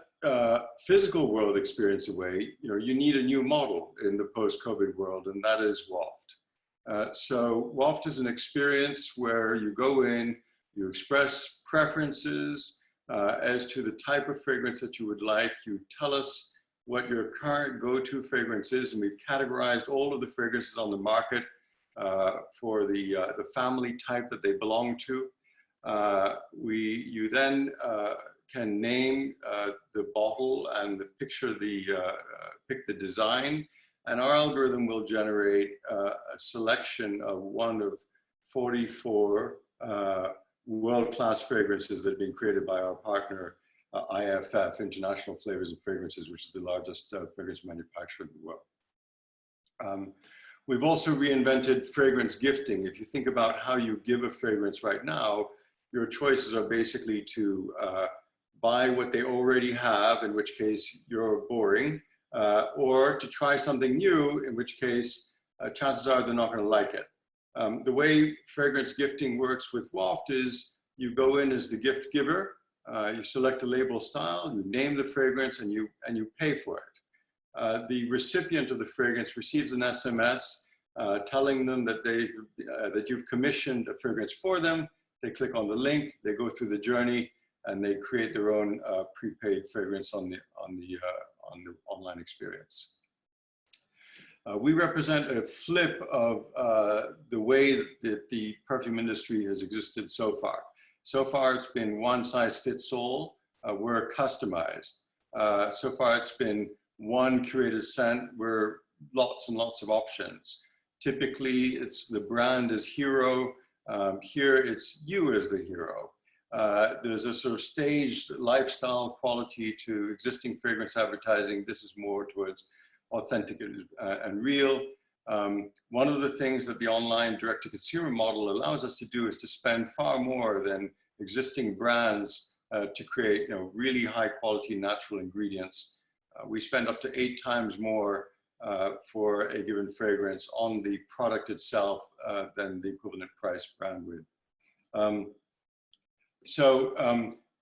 physical world experience away, you know, you need a new model in the post-COVID world, and that is Waft. So Waft is an experience where you go in, you express preferences as to the type of fragrance that you would like. You tell us what your current go-to fragrance is, and we've categorized all of the fragrances on the market for the family type that they belong to. You then can name the bottle and pick the design, and our algorithm will generate a selection of one of 44 world-class fragrances that have been created by our partner, IFF, International Flavors and Fragrances, which is the largest fragrance manufacturer in the world. We've also reinvented fragrance gifting. If you think about how you give a fragrance right now, your choices are basically to buy what they already have, in which case you're boring, or to try something new, in which case chances are they're not going to like it. The way fragrance gifting works with Waft is you go in as the gift giver, You select a label style, you name the fragrance, and you pay for it. The recipient of the fragrance receives an SMS telling them that that you've commissioned a fragrance for them. They click on the link, they go through the journey, and they create their own prepaid fragrance on the online experience. We represent a flip of the way that the perfume industry has existed so far. So far, it's been one size fits all. We're customized. So far, it's been one curated scent. We're lots and lots of options. Typically, it's the brand as hero. Here, it's you as the hero. There's a sort of staged lifestyle quality to existing fragrance advertising. This is more towards authentic and real. One of the things that the online direct-to-consumer model allows us to do is to spend far more than existing brands to create, really high-quality natural ingredients. We spend up to 8 times more for a given fragrance on the product itself than the equivalent price brand would.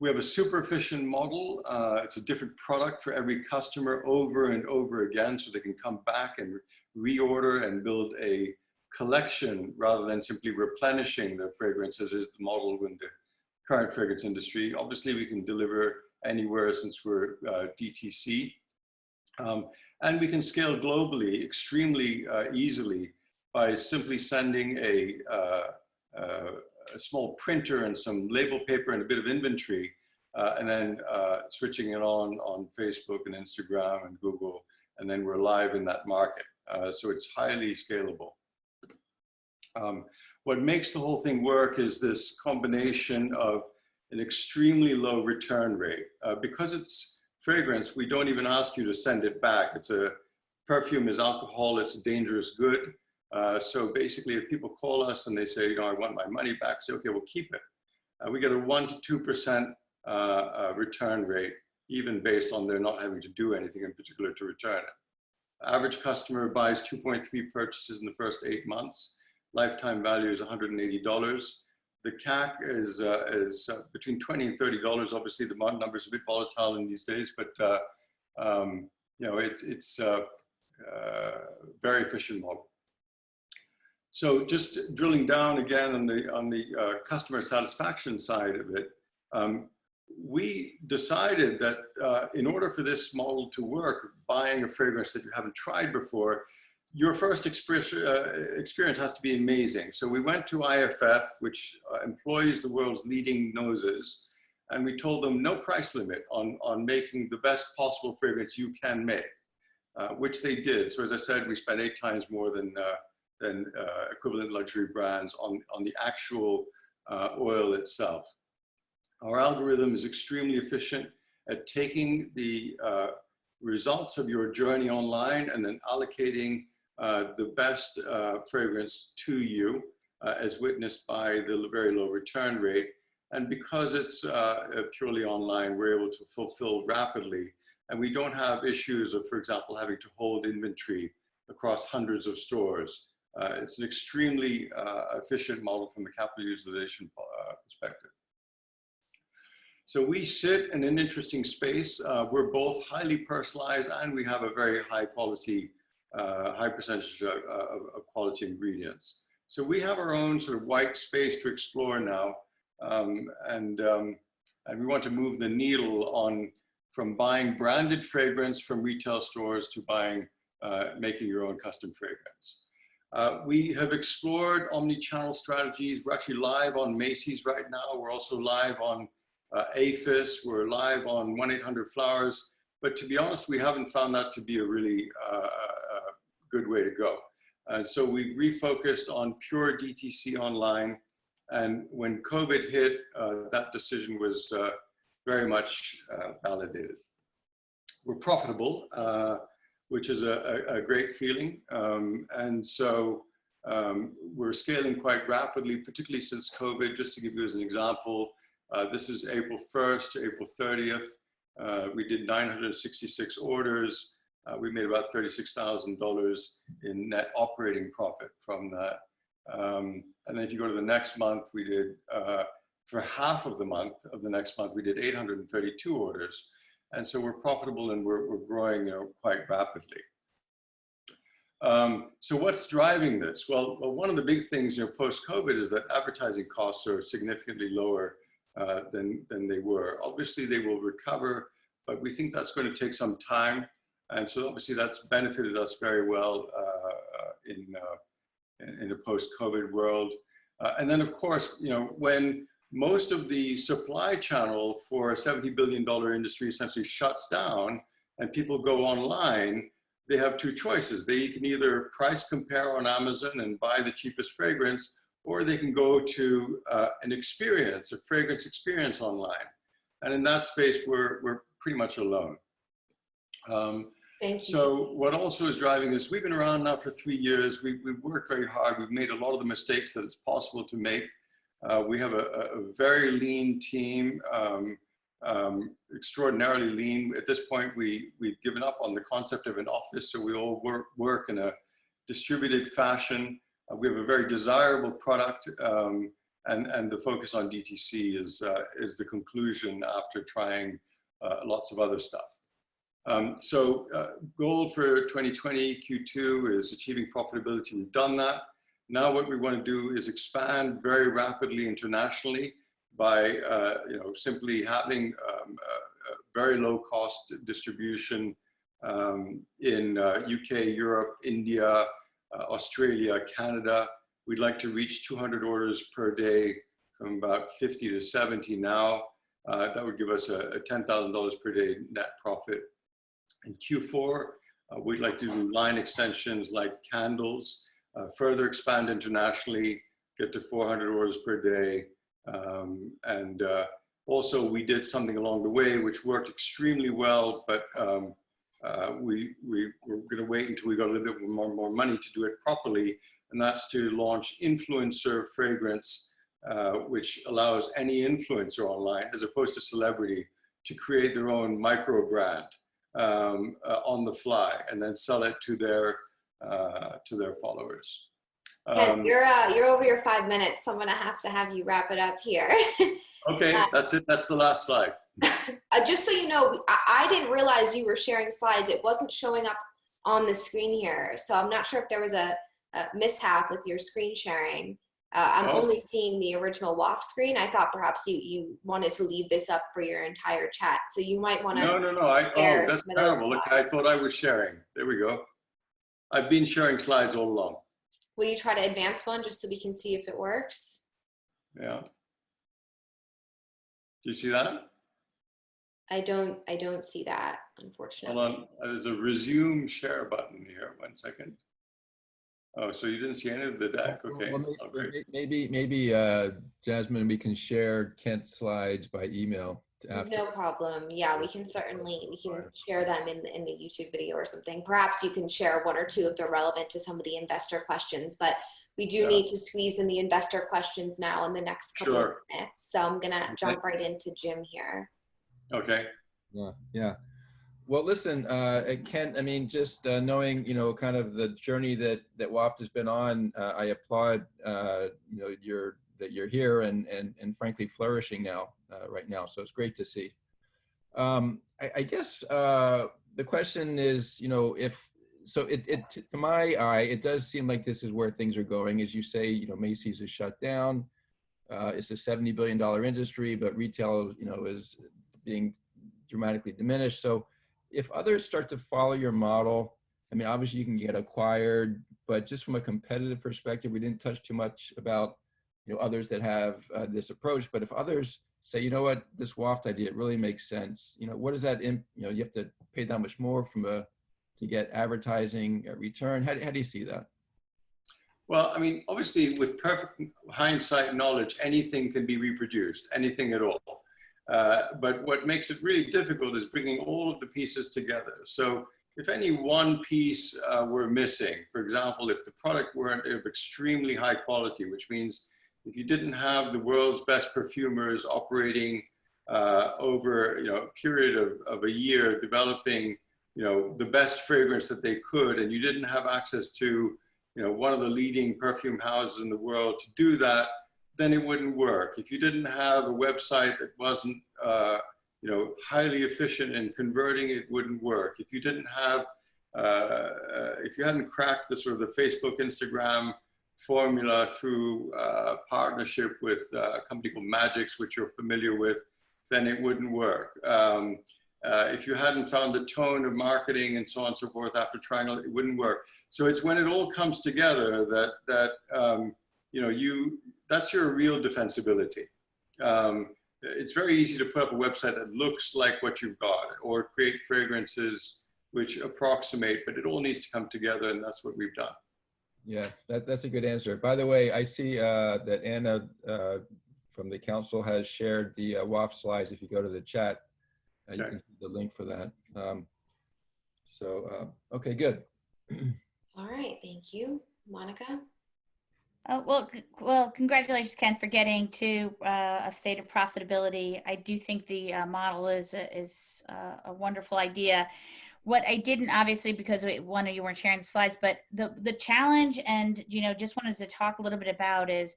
We have a super efficient model. It's a different product for every customer over and over again, so they can come back and reorder and build a collection rather than simply replenishing their fragrances, is the model in the current fragrance industry. Obviously, we can deliver anywhere since we're DTC. And we can scale globally extremely easily by simply sending a small printer and some label paper and a bit of inventory, and then switching it on Facebook and Instagram and Google, and then we're live in that market. So it's highly scalable. What makes the whole thing work is this combination of an extremely low return rate. Because it's fragrance, we don't even ask you to send it back. Perfume is alcohol, it's a dangerous good. So basically, if people call us and they say, I want my money back, say, okay, we'll keep it. We get a 1% to 2% return rate, even based on their not having to do anything in particular to return it. Average customer buys 2.3 purchases in the first 8 months. Lifetime value is $180. The CAC is between $20 and $30. Obviously, the number's a bit volatile in these days, but it's a very efficient model. So just drilling down again on the customer satisfaction side of it, we decided that in order for this model to work, buying a fragrance that you haven't tried before, your first experience has to be amazing. So we went to IFF, which employs the world's leading noses, and we told them no price limit on making the best possible fragrance you can make, which they did. So as I said, we spent 8 times more than equivalent luxury brands on the actual oil itself. Our algorithm is extremely efficient at taking the results of your journey online and then allocating the best fragrance to you, as witnessed by the very low return rate. And because it's purely online, we're able to fulfill rapidly. And we don't have issues of, for example, having to hold inventory across hundreds of stores. It's an extremely efficient model from the capital utilization perspective. So we sit in an interesting space. We're both highly personalized, and we have a very high quality, high percentage of quality ingredients. So we have our own sort of white space to explore now, and we want to move the needle from buying branded fragrance from retail stores to making your own custom fragrance. We have explored omni-channel strategies. We're actually live on Macy's right now. We're also live on APHIS. We're live on 1-800-Flowers. But to be honest, we haven't found that to be a really good way to go. And so we refocused on pure DTC online. And when COVID hit, that decision was very much validated. We're profitable, which is a great feeling. And so we're scaling quite rapidly, particularly since COVID. Just to give you as an example, this is April 1st to April 30th. We did 966 orders. We made about $36,000 in net operating profit from that. And then if you go to the next month, we did For half of the month, of the next month, we did 832 orders. And so we're profitable and we're growing quite rapidly. So what's driving this? Well, one of the big things post-COVID is that advertising costs are significantly lower than they were. Obviously, they will recover, but we think that's going to take some time. And so obviously that's benefited us very well in the post-COVID world. And then of course, when most of the supply channel for a $70 billion industry essentially shuts down and people go online, they have two choices. They can either price compare on Amazon and buy the cheapest fragrance, or they can go to an experience, a fragrance experience online. And in that space, we're pretty much alone. Thank you. So what also is driving this, we've been around now for 3 years. We've worked very hard. We've made a lot of the mistakes that it's possible to make. We have a very lean team, extraordinarily lean. At this point, we've given up on the concept of an office, so we all work in a distributed fashion. We have a very desirable product, and the focus on DTC is the conclusion after trying lots of other stuff. So goal for 2020 Q2 is achieving profitability. We've done that. Now what we want to do is expand very rapidly internationally by simply having very low cost distribution in UK, Europe, India, Australia, Canada. We'd like to reach 200 orders per day from about 50 to 70 now. That would give us a $10,000 per day net profit. In Q4, we'd like to do line extensions like candles, further expand internationally, get to 400 orders per day. And also we did something along the way which worked extremely well, but we were going to wait until we got a little bit more money to do it properly. And that's to launch influencer fragrance, which allows any influencer online, as opposed to celebrity, to create their own micro brand on the fly and then sell it to their followers. Ken, you're over your 5 minutes, so I'm gonna have to have you wrap it up here. Okay, that's it. That's the last slide. Just so you know, I didn't realize you were sharing slides. It wasn't showing up on the screen here, so I'm not sure if there was a mishap with your screen sharing. I'm only seeing the original Waft screen. I thought perhaps you wanted to leave this up for your entire chat, so you might want to. No. That's terrible. Look, I thought I was sharing. There we go. I've been sharing slides all along. Will you try to advance one just so we can see if it works? Yeah. Do you see that? I don't see that, unfortunately. Hold on. There's a resume share button here. 1 second. Oh, so you didn't see any of the deck? Okay. Well, maybe Jasmine, we can share Kent's slides by email after. No problem. Yeah, we can share them in the YouTube video or something. Perhaps you can share 1 or 2 if they're relevant to some of the investor questions, but we do need to squeeze in the investor questions now in the next couple of minutes. So I'm gonna jump right into Jim here. Okay. Yeah. Well, listen, Kent, I mean, just knowing, kind of the journey that Waft has been on, I applaud, that you're here and frankly flourishing now, right now. So it's great to see. I guess the question is, to my eye, it does seem like this is where things are going. As you say, Macy's is shut down. It's a $70 billion industry, but retail, is being dramatically diminished. So if others start to follow your model, I mean, obviously you can get acquired, but just from a competitive perspective, we didn't touch too much about, others that have this approach. But if others say, you know what, this Waft idea, it really makes sense. What does that, you have to pay that much more to get advertising return. How do you see that? Well, I mean, obviously with perfect hindsight knowledge, anything can be reproduced, anything at all. But what makes it really difficult is bringing all of the pieces together. So if any one piece were missing, for example, if the product weren't of extremely high quality, which means if you didn't have the world's best perfumers operating over a period of a year developing the best fragrance that they could, and you didn't have access to one of the leading perfume houses in the world to do that, then it wouldn't work. If you didn't have a website that wasn't, highly efficient in converting, it wouldn't work. If you didn't have, if you hadn't cracked the sort of the Facebook, Instagram formula through partnership with a company called Magix, which you're familiar with, then it wouldn't work. If you hadn't found the tone of marketing and so on and so forth after trying it wouldn't work. So it's when it all comes together that that's your real defensibility. It's very easy to put up a website that looks like what you've got, or create fragrances which approximate, but it all needs to come together, and that's what we've done. Yeah, that's a good answer. By the way, I see that Anna from the council has shared the Waft slides. If you go to the chat, you can see the link for that. Okay, good. All right, thank you. Monica? Well, congratulations, Ken, for getting to a state of profitability. I do think the model is a wonderful idea. What I didn't, obviously, because one of you weren't sharing the slides, but the challenge, and just wanted to talk a little bit about is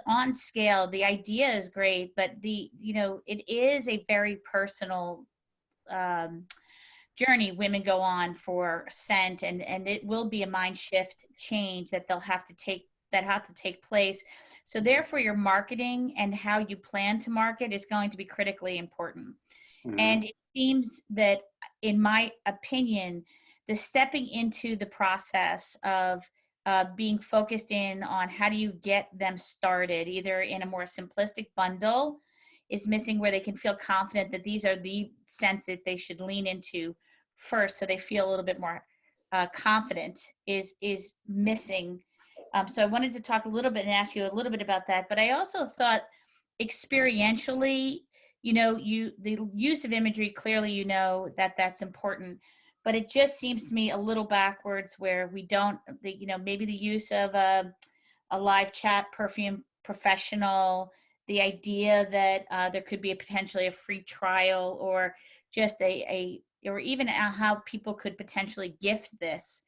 on scale. The idea is great, but it is a very personal journey women go on for scent, and it will be a mind shift change that they'll have to take place. So therefore, your marketing and how you plan to market is going to be critically important. Mm-hmm. And it seems that, in my opinion, the stepping into the process of being focused in on how do you get them started, either in a more simplistic bundle, is missing, where they can feel confident that these are the scents that they should lean into first, so they feel a little bit more confident, is missing. So I wanted to talk a little bit and ask you a little bit about that. But I also thought experientially, the use of imagery, clearly, that's important, but it just seems to me a little backwards, where we don't, maybe the use of a live chat perfume professional, the idea that there could be potentially a free trial, or just or even how people could potentially gift this.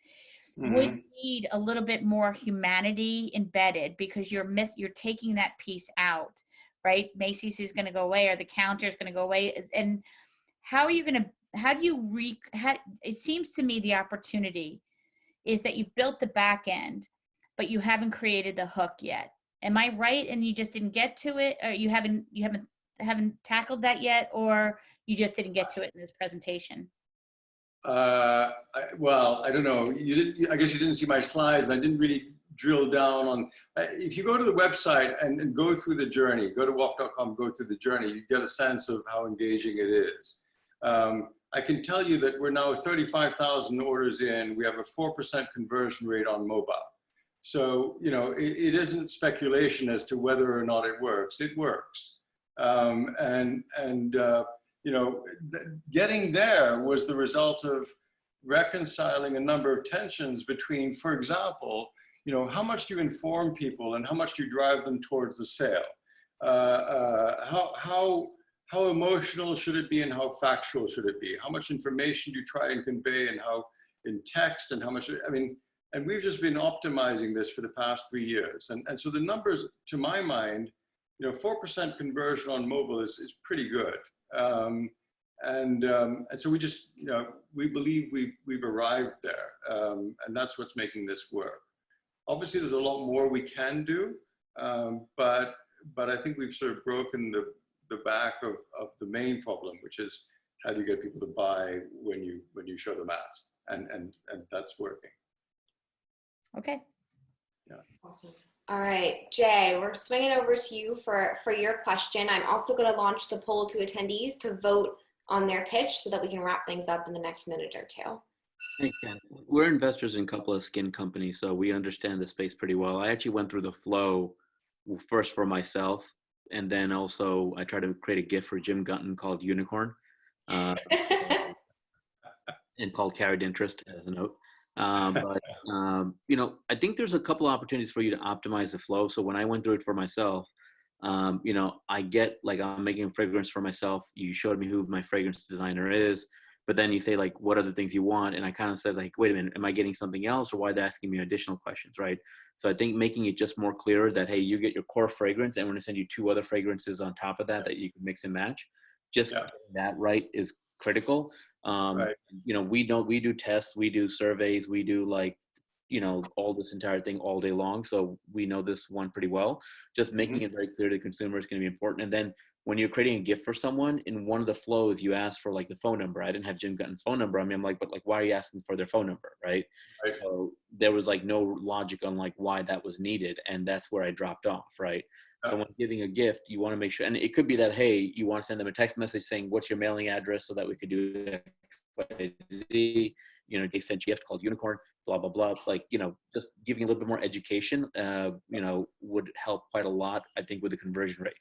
Mm-hmm. Would need a little bit more humanity embedded, because you're taking that piece out, right? Macy's is going to go away, or the counter is going to go away. And it seems to me the opportunity is that you've built the back end, but you haven't created the hook yet. Am I right? And you just didn't get to it, or you haven't tackled that yet, or you just didn't get to it in this presentation? Well, I don't know. I guess you didn't see my slides. I didn't really drill down on. If you go to the website and go through the journey, go to waft.com, go through the journey, you get a sense of how engaging it is. I can tell you that we're now 35,000 orders in. We have a 4% conversion rate on mobile. So, it isn't speculation as to whether or not it works. It works. Getting there was the result of reconciling a number of tensions between, for example, how much do you inform people and how much do you drive them towards the sale? How emotional should it be and how factual should it be? How much information do you try and convey, and how in text, and how much, and we've just been optimizing this for the past 3 years. And so the numbers, to my mind, 4% conversion on mobile is pretty good. And so we just, we believe we've arrived there, and that's what's making this work. Obviously, there's a lot more we can do, but I think we've sort of broken the back of the main problem, which is how do you get people to buy when you show them ads, and that's working. Okay. Yeah. Awesome. All right, Jay, we're swinging over to you for your question. I'm also going to launch the poll to attendees to vote on their pitch so that we can wrap things up in the next minute or two. Hey, Ken. We're investors in a couple of skin companies, so we understand the space pretty well. I actually went through the flow first for myself, and then also I tried to create a gift for Jim Gunton called Unicorn, and called Carried Interest as a note. But I think there's a couple of opportunities for you to optimize the flow. So when I went through it for myself, I get, like, I'm making a fragrance for myself. You showed me who my fragrance designer is. but then you say like, what are the things you want? And I kind of said like, wait a minute, am I getting something else, or why are they asking me additional questions, right? So I think making it just more clear that, hey, you get your core fragrance and we're gonna send you 2 other fragrances on top of that that you can mix and match. Just getting that right is critical. Right. You know, we do tests, we do surveys, we do like, you know, all this entire thing all day long. So we know this one pretty well. Just making it very clear to the consumer is going to be important. And then when you're creating a gift for someone, in one of the flows, you ask for like the phone number. I didn't have Jim Gunton's phone number. I mean, I'm like, but like, why are you asking for their phone number, right? Right. So there was like no logic on like why that was needed. And that's where I dropped off, right? So when giving a gift, you want to make sure, and it could be that, hey, you want to send them a text message saying, what's your mailing address so that we could do X, Y, Z. You know, they sent you a gift called Unicorn, blah, blah, blah. Like, you know, just giving a little bit more education, you know, would help quite a lot, I think, with the conversion rate.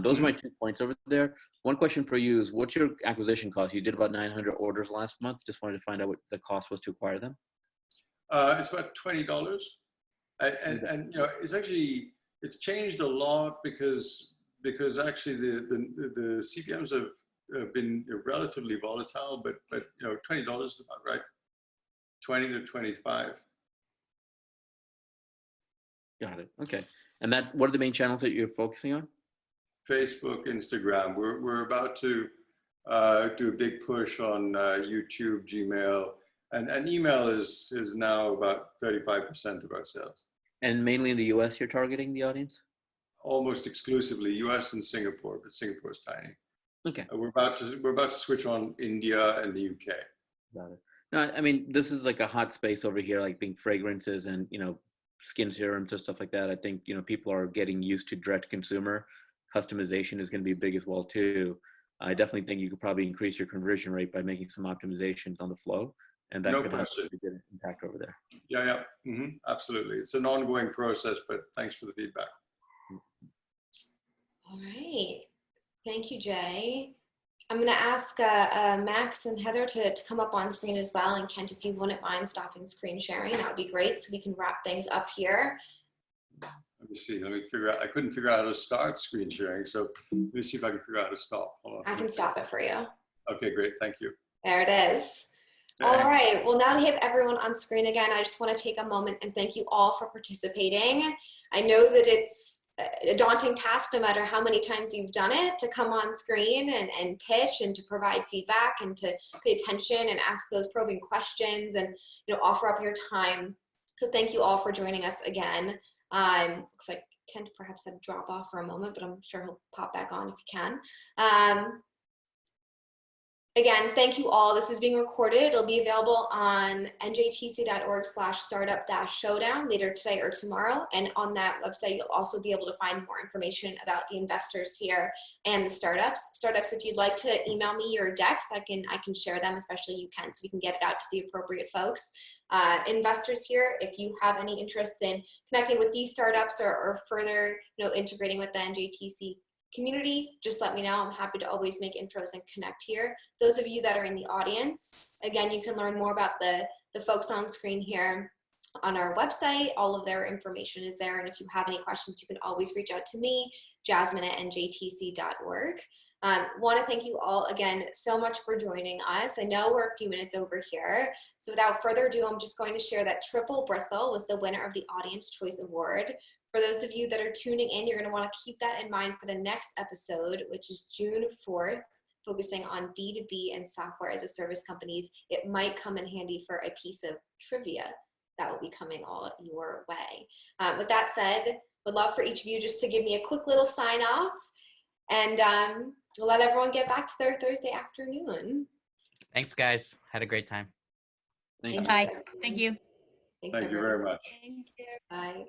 Those are my 2 points over there. One question for you is, what's your acquisition cost? You did about 900 orders last month. Just wanted to find out what the cost was to acquire them. It's about $20. And you know, it's changed a lot because actually the CPMs have been relatively volatile, but you know, $20 is about right. 20 to 25. Got it. Okay. And that, what are the main channels that you're focusing on? Facebook, Instagram. We're about to do a big push on YouTube, Gmail, and email is now about 35% of our sales. And mainly in the US, you're targeting the audience? Almost exclusively US and Singapore, but Singapore is tiny. Okay. We're about to switch on India and the UK. Got it. No, I mean, this is like a hot space over here, like being fragrances and, you know, skin serums and stuff like that. I think, you know, people are getting used to direct consumer. Customization is going to be big as well too. I definitely think you could probably increase your conversion rate by making some optimizations on the flow, and that could have a good impact over there. Yeah. Absolutely. It's an ongoing process, but thanks for the feedback. All right. Thank you, Jay. I'm going to ask Max and Heather to come up on screen as well. And Kent, if you wouldn't mind stopping screen sharing, that would be great, so we can wrap things up here. Let me see. Let me figure out. I couldn't figure out how to start screen sharing, so let me see if I can figure out how to stop. Hold on. I can stop it for you. Okay, great. Thank you. There it is. All right. Well, now that we have everyone on screen again, I just want to take a moment and thank you all for participating. I know that it's a daunting task, no matter how many times you've done it, to come on screen and pitch and to provide feedback and to pay attention and ask those probing questions and, you know, offer up your time. So thank you all for joining us again. Looks like Kent perhaps had to drop off for a moment, but I'm sure he'll pop back on if he can. Again, thank you all. This is being recorded. It'll be available on njtc.org/startup-showdown later today or tomorrow. And on that website, you'll also be able to find more information about the investors here and the startups. Startups, if you'd like to email me your decks, I can share them, especially you can, so we can get it out to the appropriate folks. Investors here, if you have any interest in connecting with these startups or further, you know, integrating with the NJTC community, just let me know. I'm happy to always make intros and connect here. Those of you that are in the audience, again, you can learn more about the folks on screen here on our website. All of their information is there. And if you have any questions, you can always reach out to me, jasmine@njtc.org. Want to thank you all again so much for joining us. I know we're a few minutes over here. So without further ado, I'm just going to share that TripleBristle was the winner of the Audience Choice Award. For those of you that are tuning in, you're going to want to keep that in mind for the next episode, which is June 4th, focusing on B2B and software as a service companies. It might come in handy for a piece of trivia that will be coming all your way. With that said, would love for each of you just to give me a quick little sign off, and we'll let everyone get back to their Thursday afternoon. Thanks, guys. Had a great time. Thank you. Bye. Thank you. Thanks, Thank you everyone. very much. Thank you. Bye.